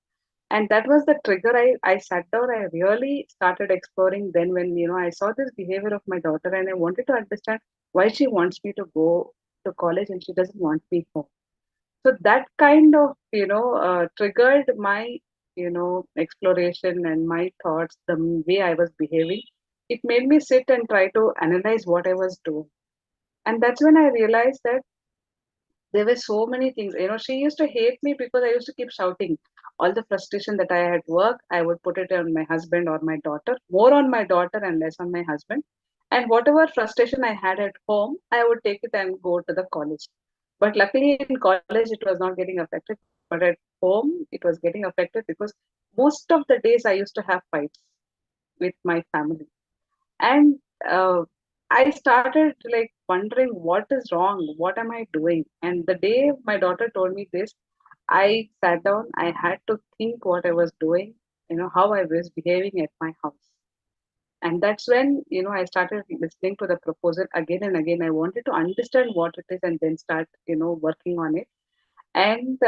And that was the trigger. I sat down. I really started exploring then when I saw this behavior of my daughter, and I wanted to understand why she wants me to go to college and she doesn't want me home. So that kind of triggered my exploration and my thoughts, the way I was behaving. It made me sit and try to analyze what I was doing. And that's when I realized that there were so many things. She used to hate me because I used to keep shouting all the frustration that I had work. I would put it on my husband or my daughter, more on my daughter and less on my husband. And whatever frustration I had at home, I would take it and go to the college. But luckily in college, it was not getting affected. But at home, it was getting affected because most of the days I used to have fights with my family. And I started like wondering what is wrong, what am I doing? And the day my daughter told me this, I sat down, I had to think what I was doing, how I was behaving at my house. And that's when, I started listening to the proposal again and again. I wanted to understand what it is and then start, working on it. And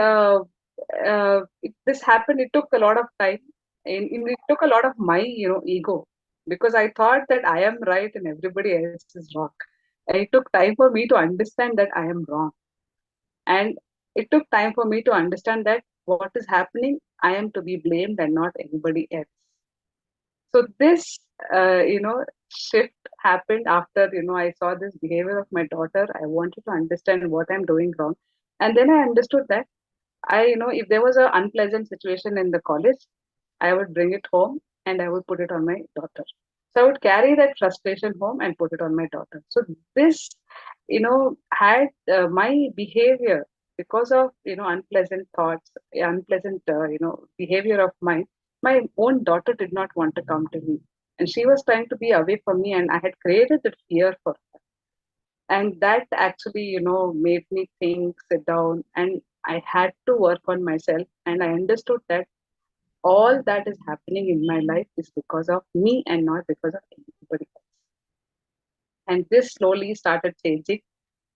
this happened, it took a lot of time. And it took a lot of my, ego, because I thought that I am right and everybody else is wrong. And it took time for me to understand that I am wrong. And it took time for me to understand that what is happening, I am to be blamed and not anybody else. So this, shift happened after, I saw this behavior of my daughter. I wanted to understand what I'm doing wrong. And then I understood that if there was an unpleasant situation in the college, I would bring it home and I would put it on my daughter. So I would carry that frustration home and put it on my daughter. So this, had my behavior because of, unpleasant thoughts, unpleasant, behavior of mine. My own daughter did not want to come to me. And she was trying to be away from me, and I had created that fear for her. And that actually, made me think, sit down, and I had to work on myself. And I understood that all that is happening in my life is because of me and not because of anybody else. And this slowly started changing.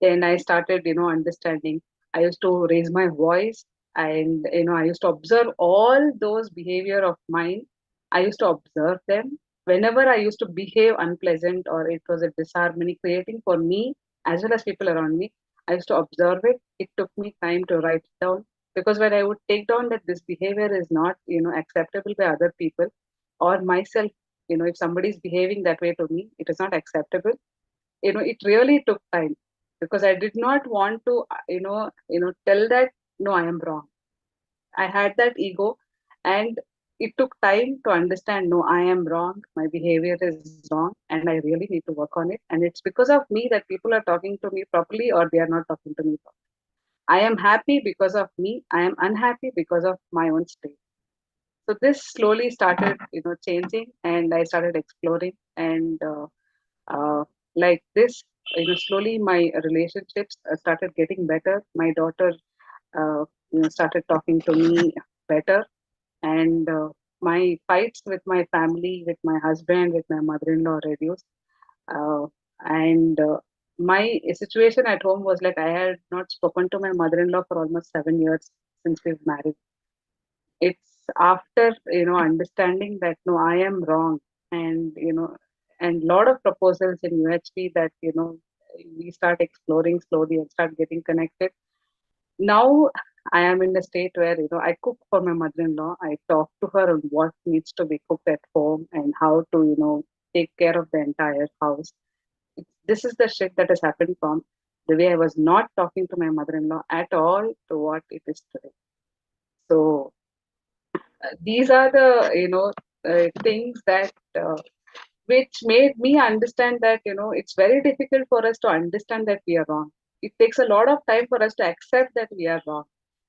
Then I started, understanding. I used to raise my voice, and I used to observe all those behavior of mine. I used to observe them. Whenever I used to behave unpleasant or it was a disharmony creating for me as well as people around me, I used to observe it. It took me time to write it down, because when I would take down that this behavior is not, acceptable by other people or myself, if somebody is behaving that way to me, it is not acceptable. It really took time, because I did not want to tell that no, I am wrong. I had that ego, and it took time to understand, no, I am wrong, my behavior is wrong, and I really need to work on it. And it's because of me that people are talking to me properly or they are not talking to me properly. I am happy because of me, I am unhappy because of my own state. So this slowly started changing, and I started exploring. And uh, like this, slowly my relationships started getting better. My daughter started talking to me better. And my fights with my family, with my husband, with my mother-in-law reduced. And my situation at home was like, I had not spoken to my mother-in-law for almost 7 years since we've married. It's after understanding that no, I am wrong. And and lot of proposals in UHP that we start exploring slowly and start getting connected. Now I am in a state where I cook for my mother-in-law. I talk to her on what needs to be cooked at home and how to take care of the entire house. This is the shift that has happened from the way I was not talking to my mother-in-law at all to what it is today. So these are the things that which made me understand that it's very difficult for us to understand that we are wrong. It takes a lot of time for us to accept that we are wrong,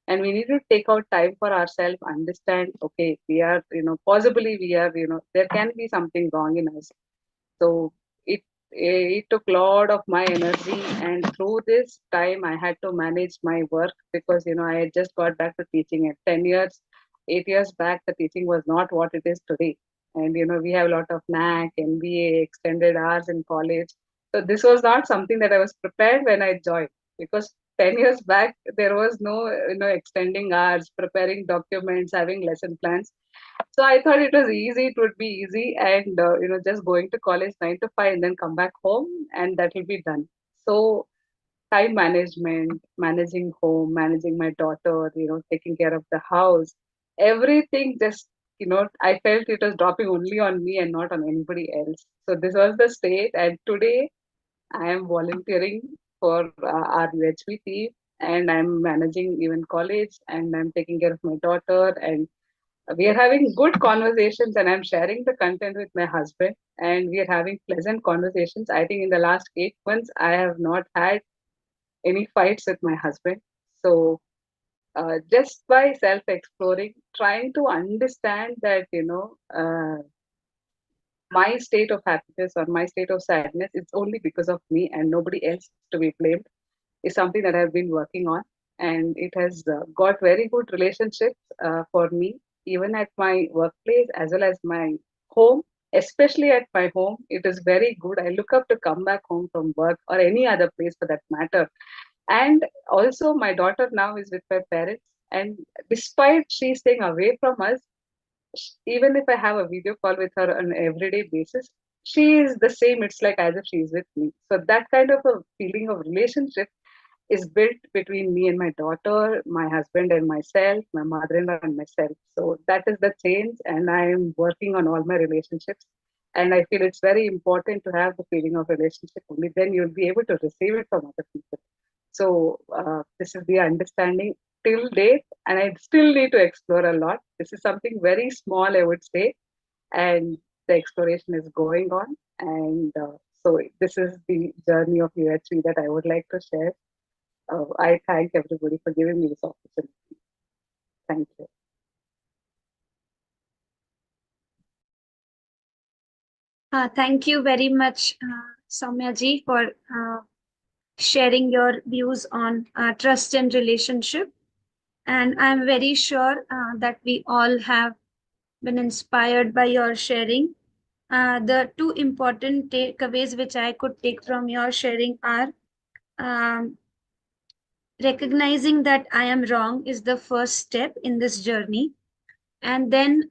and we need to take out time for ourselves, understand, okay, we are possibly we are there can be something wrong in us. So it it took a lot of my energy, and through this time I had to manage my work, because I had just got back to teaching at 10 years. 8 years back, the teaching was not what it is today. And we have a lot of NAC, MBA, extended hours in college. So this was not something that I was prepared when I joined, because 10 years back there was no extending hours, preparing documents, having lesson plans. So I thought it was easy, it would be easy, and just going to college 9 to 5 and then come back home, and that will be done. So time management, managing home, managing my daughter, taking care of the house, everything just I felt it was dropping only on me and not on anybody else. So this was the state, and today I am volunteering for our UHV team, and I'm managing even college, and I'm taking care of my daughter, and we are having good conversations, and I'm sharing the content with my husband, and we are having pleasant conversations. I think in the last 8 months I have not had any fights with my husband. So just by self exploring, trying to understand that my state of happiness or my state of sadness, it's only because of me and nobody else to be blamed, is something that I've been working on. And it has got very good relationships for me, even at my workplace as well as my home. Especially at my home, it is very good. I look up to come back home from work or any other place for that matter. And also, my daughter now is with my parents. And despite she staying away from us, even if I have a video call with her on an everyday basis, she is the same. It's like as if she is with me. So that kind of a feeling of relationship is built between me and my daughter, my husband and myself, my mother-in-law and myself. So that is the change, and I am working on all my relationships. And I feel it's very important to have the feeling of relationship. Only then you'll be able to receive it from other people. So this is the understanding till date, and I still need to explore a lot. This is something very small, I would say, and the exploration is going on. And so this is the journey of UHV that I would like to share. I thank everybody for giving me this opportunity. Thank you. Thank you very much, Soumya ji, for sharing your views on trust and relationship. And I'm very sure that we all have been inspired by your sharing. The two important takeaways which I could take from your sharing are recognizing that I am wrong is the first step in this journey. And then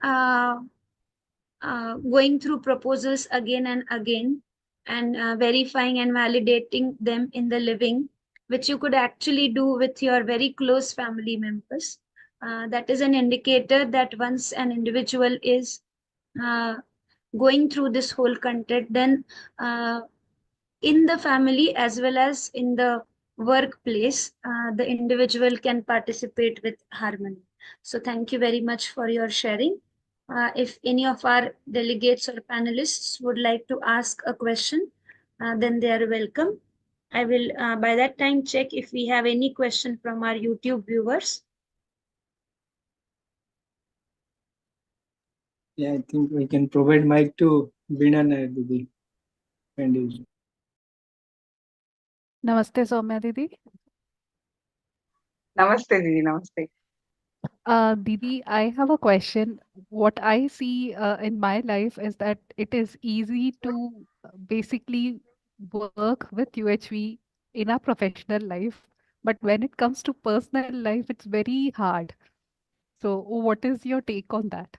going through proposals again and again and verifying and validating them in the living, which you could actually do with your very close family members. That is an indicator that once an individual is going through this whole content, then in the family as well as in the workplace, the individual can participate with harmony. So thank you very much for your sharing. If any of our delegates or panelists would like to ask a question, then they are welcome. I will by that time check if we have any question from our YouTube viewers. Yeah, I think we can provide mic to Veena Nair Didi. Namaste, Soumya Didi. Namaste, Didi. Namaste. Didi, I have a question. What I see in my life is that it is easy to basically work with UHV in our professional life, but when it comes to personal life, it's very hard. So, what is your take on that?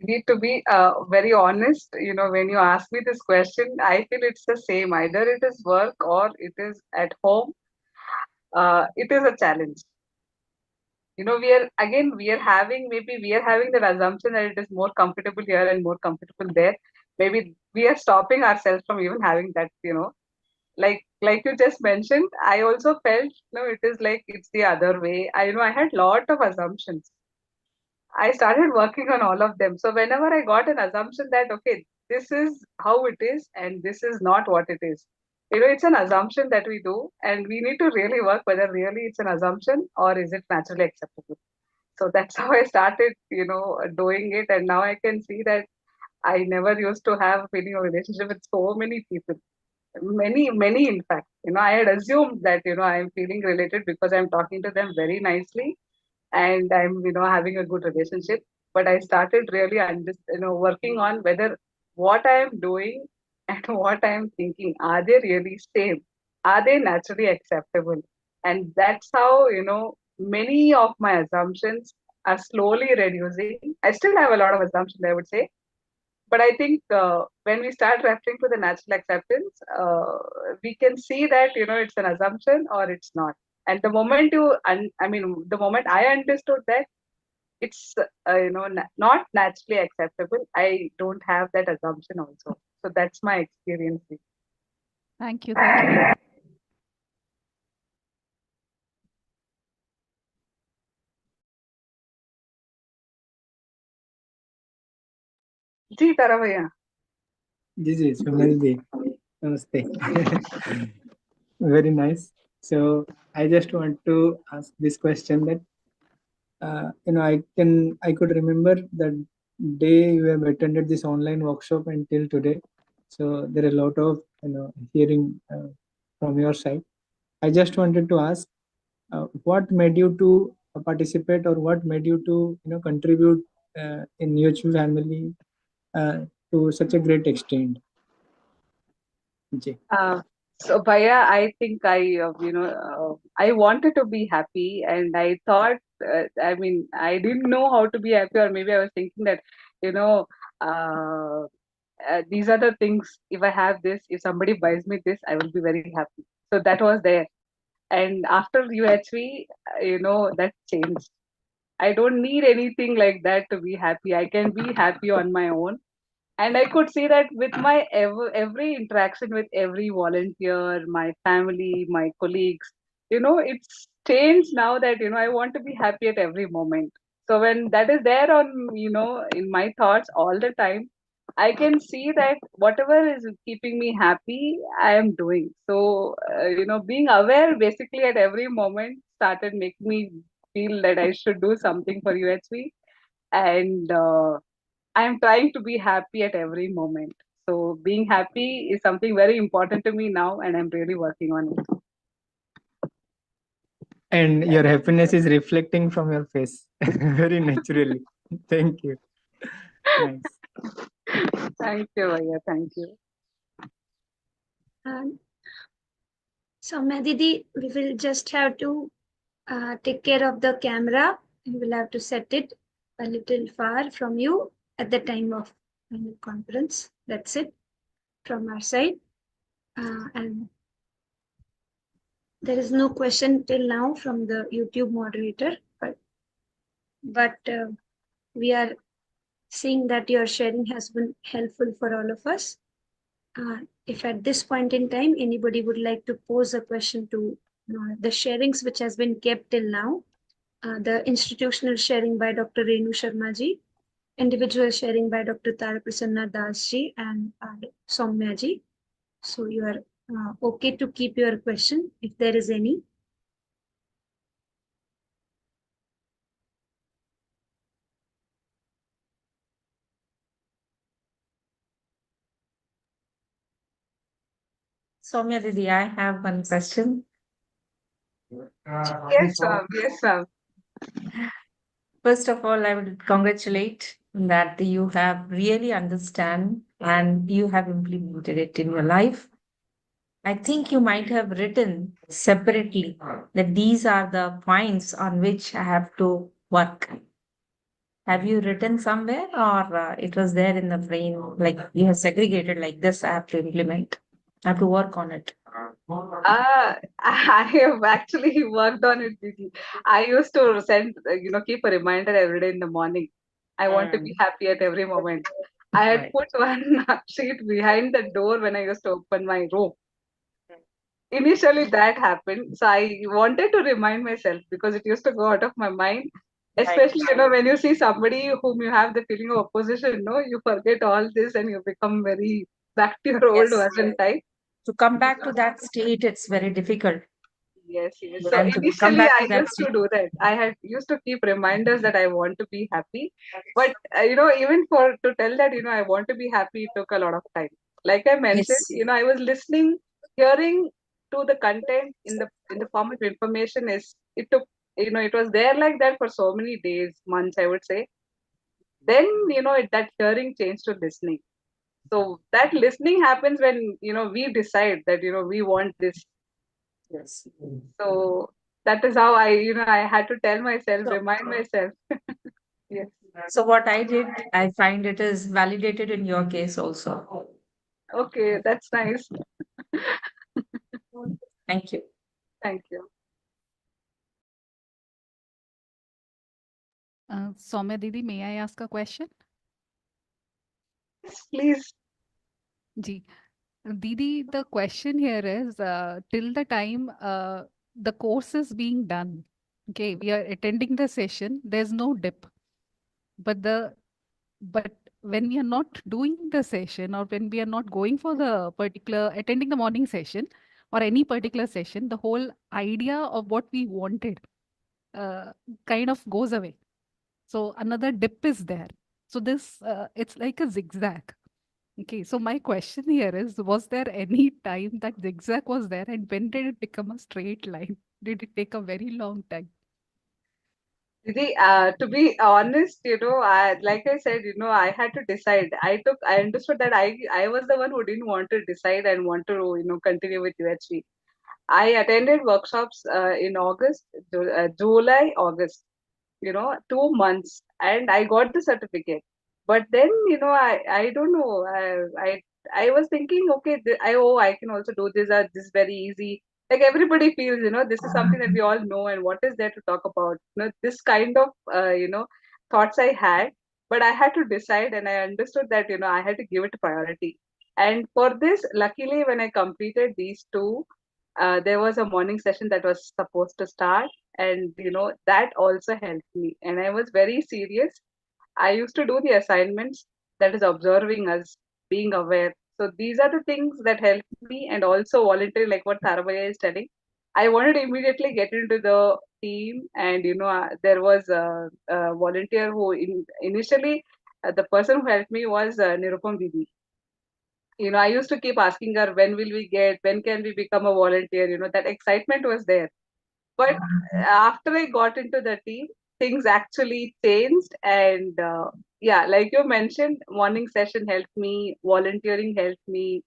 You need to be very honest. You know, when you ask me this question, I feel it's the same. Either it is work or it is at home. It is a challenge. You know, we are having that assumption that it is more comfortable here and more comfortable there. Maybe we are stopping ourselves from even having that, like you just mentioned. I also felt, it is like it's the other way. I had lot of assumptions. I started working on all of them. So whenever I got an assumption that, okay, this is how it is and this is not what it is, it's an assumption that we do, and we need to really work whether really it's an assumption or is it naturally acceptable. So that's how I started, doing it. And now I can see that I never used to have a feeling of relationship with so many people. Many, in fact. I had assumed that, I'm feeling related because I'm talking to them very nicely and I'm, having a good relationship. But I started really, working on whether what I am doing and what I am thinking, are they really same? Are they naturally acceptable? And that's how, many of my assumptions are slowly reducing. I still have a lot of assumptions, I would say. But I think when we start referring to the natural acceptance, we can see that, it's an assumption or it's not. And the moment the moment I understood that it's, not naturally acceptable, I don't have that assumption also. So that's my experience. Thank you. Thank you. जी तारा भैया जी सुनील जी नमस्ते very nice. So I just want to ask this question that I could remember that day you have attended this online workshop until today. So there are a lot of hearing from your side. I just wanted to ask, what made you to participate, or what made you to contribute in UHV family to such a great extent? Jay. So Bhaiya, I think I wanted to be happy, and I thought, I didn't know how to be happy, or maybe I was thinking that, you know, uh, these are the things. If I have this, if somebody buys me this, I will be very happy. So that was there. And after UHV, that changed. I don't need anything like that to be happy. I can be happy on my own. And I could see that with my every interaction with every volunteer, my family, my colleagues, it's changed now that, I want to be happy at every moment. So when that is there on, in my thoughts all the time, I can see that whatever is keeping me happy, I am doing. So, being aware basically at every moment started making me feel that I should do something for UHV. And I am trying to be happy at every moment. So, being happy is something very important to me now, and I'm really working on it. And your happiness is reflecting from your face very naturally. Thank you. Nice. Thank you, Aya. Thank you. So, Didi, we will just have to take care of the camera. We will have to set it a little far from you at the time of final conference. That's it from our side. And there is no question till now from the YouTube moderator, but we are seeing that your sharing has been helpful for all of us. If at this point in time anybody would like to pose a question to the sharings which has been kept till now, the institutional sharing by Dr. Renu Sharma ji, individual sharing by Dr. Tara Prasanna Das ji and Soumya ji. So you are okay to keep your question if there is any. Soumya Didi, I have one question. Yes, ma'am. Yes, ma'am. First of all, I would congratulate that you have really understand and you have implemented it in your life. I think you might have written separately that these are the points on which I have to work. Have you written somewhere, or it was there in the brain, like you have segregated like this, I have to implement, I have to work on it? I have actually worked on it, Didi. I used to send, keep a reminder every day in the morning. I want to be happy at every moment. I had Right. put one sheet behind the door when I used to open my room. Initially, that happened. So I wanted to remind myself because it used to go out of my mind. Especially, when you see somebody whom you have the feeling of opposition, no, you forget all this and you become very back to your old Yes. version type. To come back to that state, it's very difficult. Yes, yes. So And to come initially, back I to that used to state. do that. I had used to keep reminders that I want to be happy. But even for to tell that I want to be happy, it took a lot of time. Like I mentioned, Yes. I was listening, hearing to the content in the form of information. It took it was there like that for so many days, months, I would say. Then that hearing changed to listening. So that listening happens when we decide that we want this. Yes. So that is how I had to tell myself, remind myself. Yes. So what I did, I find it is validated in your case also. Okay, that's nice. Thank you. Thank you. Soumya Didi, may I ask a question? Yes, please. Ji. Didi, the question here is till the time the course is being done, okay, we are attending the session, there's no dip. But when we are not doing the session, or when we are not going for the particular attending the morning session or any particular session, the whole idea of what we wanted uh, kind of goes away. So another dip is there. So this, it's like a zigzag. Okay, so my question here is, was there any time that zigzag was there, and when did it become a straight line? Did it take a very long time? Didi, to be honest, like I said, I had to decide. I understood that I was the one who didn't want to decide and want to, continue with UHV. I attended workshops in August, July, August, 2 months, and I got the certificate. But then, I don't know. I was thinking, okay, I can also do this. This is very easy. Like everybody feels, this is something that we all know, and what is there to talk about? This kind of, thoughts I had, but I had to decide, and I understood that, I had to give it priority. And for this, luckily, when I completed these two, there was a morning session that was supposed to start, and that also helped me, and I was very serious. I used to do the assignments, that is observing us, being aware. So these are the things that helped me, and also volunteering, like what Tharabaya is telling. I wanted to immediately get into the team, and there was a volunteer who initially, the person who helped me was Nirupam Didi. I used to keep asking her, when can we become a volunteer? That excitement was there. But after I got into the team, things actually changed. And yeah, like you mentioned, morning session helped me, volunteering helped me,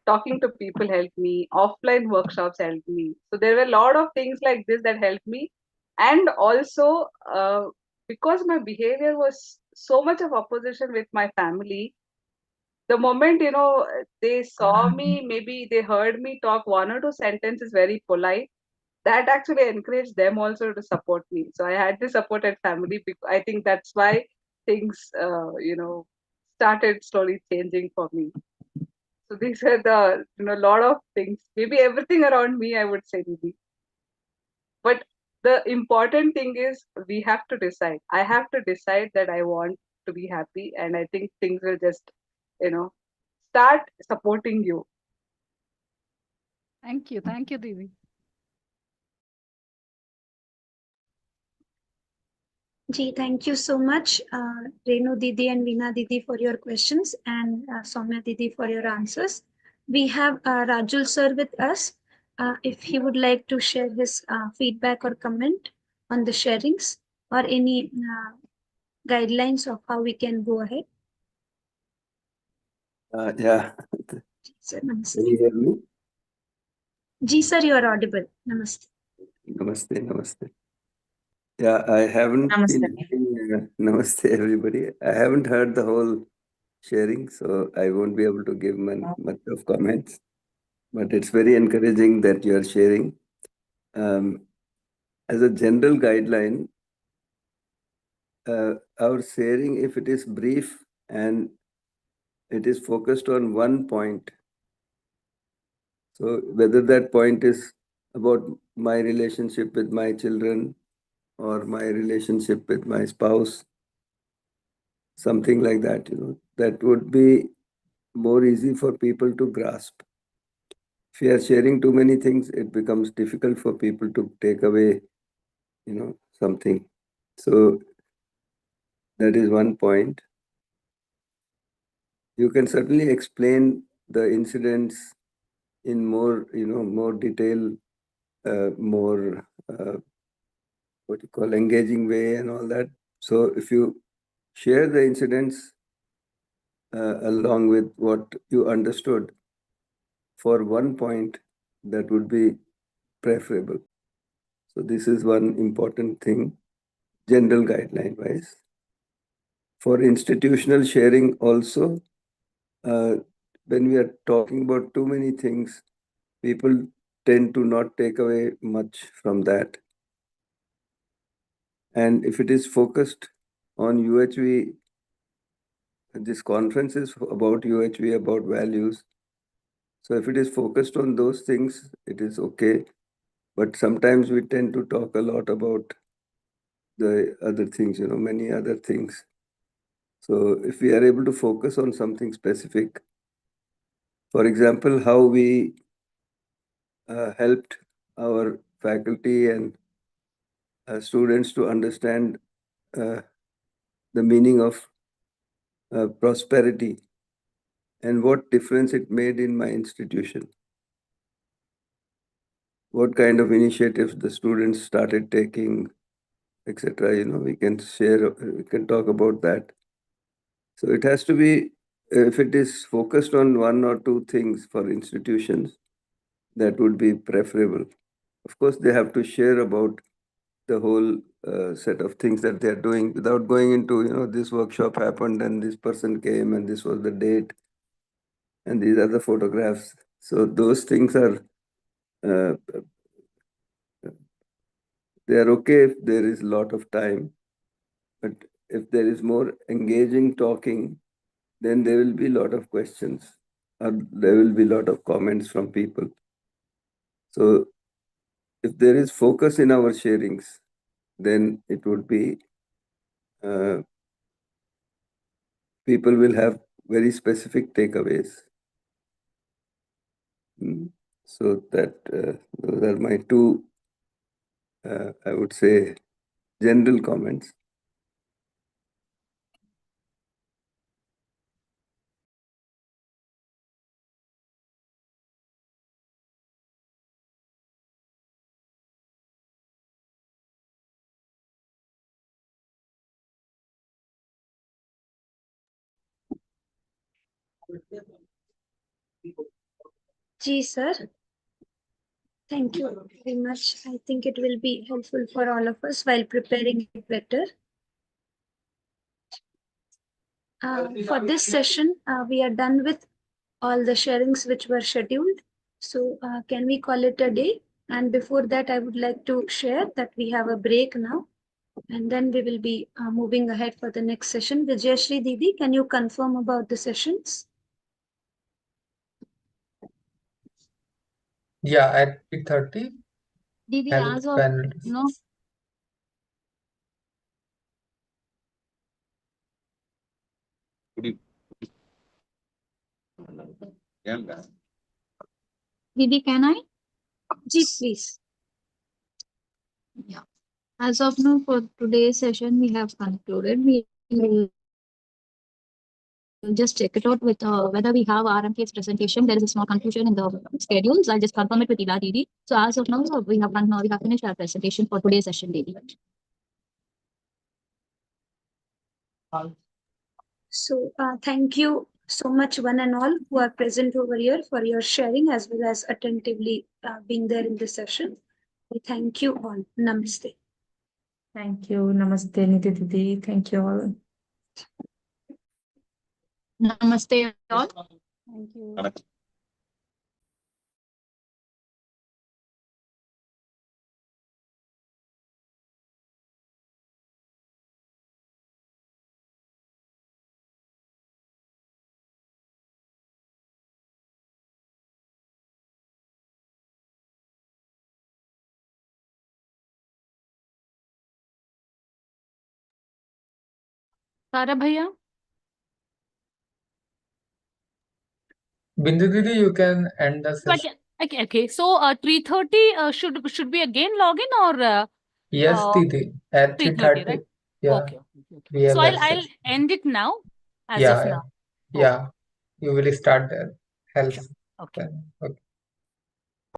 talking to people helped me, offline workshops helped me. So there were a lot of things like this that helped me. And also, because my behavior was so much of opposition with my family, the moment they saw me, maybe they heard me talk one or two sentences very polite, that actually encouraged them also to support me. So I had the supported family. I think that's why things, started slowly changing for me. So these are the, lot of things. Maybe everything around me, I would say, maybe. But the important thing is we have to decide. I have to decide that I want to be happy, and I think things will just, you know, start supporting you. Thank you, Devi. Ji, thank you so much, Renu Didi and Veena Didi, for your questions, and Soumya Didi for your answers. We have Rajul sir with us. If he would like to share his feedback or comment on the sharings, or any guidelines of how we can go ahead. Yeah, Sir, can namaste. you hear me? Ji, sir, you are audible. Namaste. Namaste, namaste. Yeah, I haven't been, namaste everybody. I haven't heard the whole sharing, so I won't be able to give much of comments. But it's very encouraging that you are sharing. As a general guideline, our sharing, if it is brief and it is focused on one point, so whether that point is about my relationship with my children or my relationship with my spouse, something like that, that would be more easy for people to grasp. If you are sharing too many things, it becomes difficult for people to take away, something. So that is one point. You can certainly explain the incidents in more detail, more what you call engaging way and all that. So if you share the incidents along with what you understood for one point, that would be preferable. So this is one important thing, general guideline wise. For institutional sharing also, when we are talking about too many things, people tend to not take away much from that. And if it is focused on UHV, this conference is about UHV, about values. So if it is focused on those things, it is okay. But sometimes we tend to talk a lot about the other things, many other things. So if we are able to focus on something specific, for example, how we helped our faculty and students to understand the meaning of prosperity and what difference it made in my institution. What kind of initiatives the students started taking, etc. We can share, we can talk about that. So it has to be, if it is focused on one or two things for institutions, that would be preferable. Of course, they have to share about the whole set of things that they are doing without going into, this workshop happened and this person came and this was the date and these are the photographs. So those things are, they are okay if there is a lot of time, but if there is more engaging talking, then there will be a lot of questions or there will be a lot of comments from people. So if there is focus in our sharings, then it would be, people will have very specific takeaways. So that those are my two, I would say, general comments. Ji, sir. Thank you very much. I think it will be helpful for all of us while preparing it better. For this session, we are done with all the sharings which were scheduled. So can we call it a day? And before that, I would like to share that we have a break now. And then we will be moving ahead for the next session. Vijayashri Didi, can you confirm about the sessions? Yeah, at 3:30. Didi, Health as of panel. no, Didi, can I? Ji, please. Yeah. As of now, for today's session, we have concluded. We will just check it out with whether we have RMK's presentation. There is a small confusion in the schedules. I'll just confirm it with Ila Didi. So as of now, we have finished our presentation for today's session, Didi. So thank you so much, one and all who are present over here, for your sharing as well as attentively being there in this session. We thank you all. Namaste. Thank you. Namaste, Nidhi Didi. Thank you all. Namaste all. Thank you. Tara Bhaiya? Bindu Didi, you can end the session. Okay. So 3:30 should we again log in or Yes, Didi, at 3:30, 3:30. right? Yeah, Okay. we have So that I'll session. end it now as Yeah, of yeah. now. Yeah, you will start the health. Okay. Then. Okay.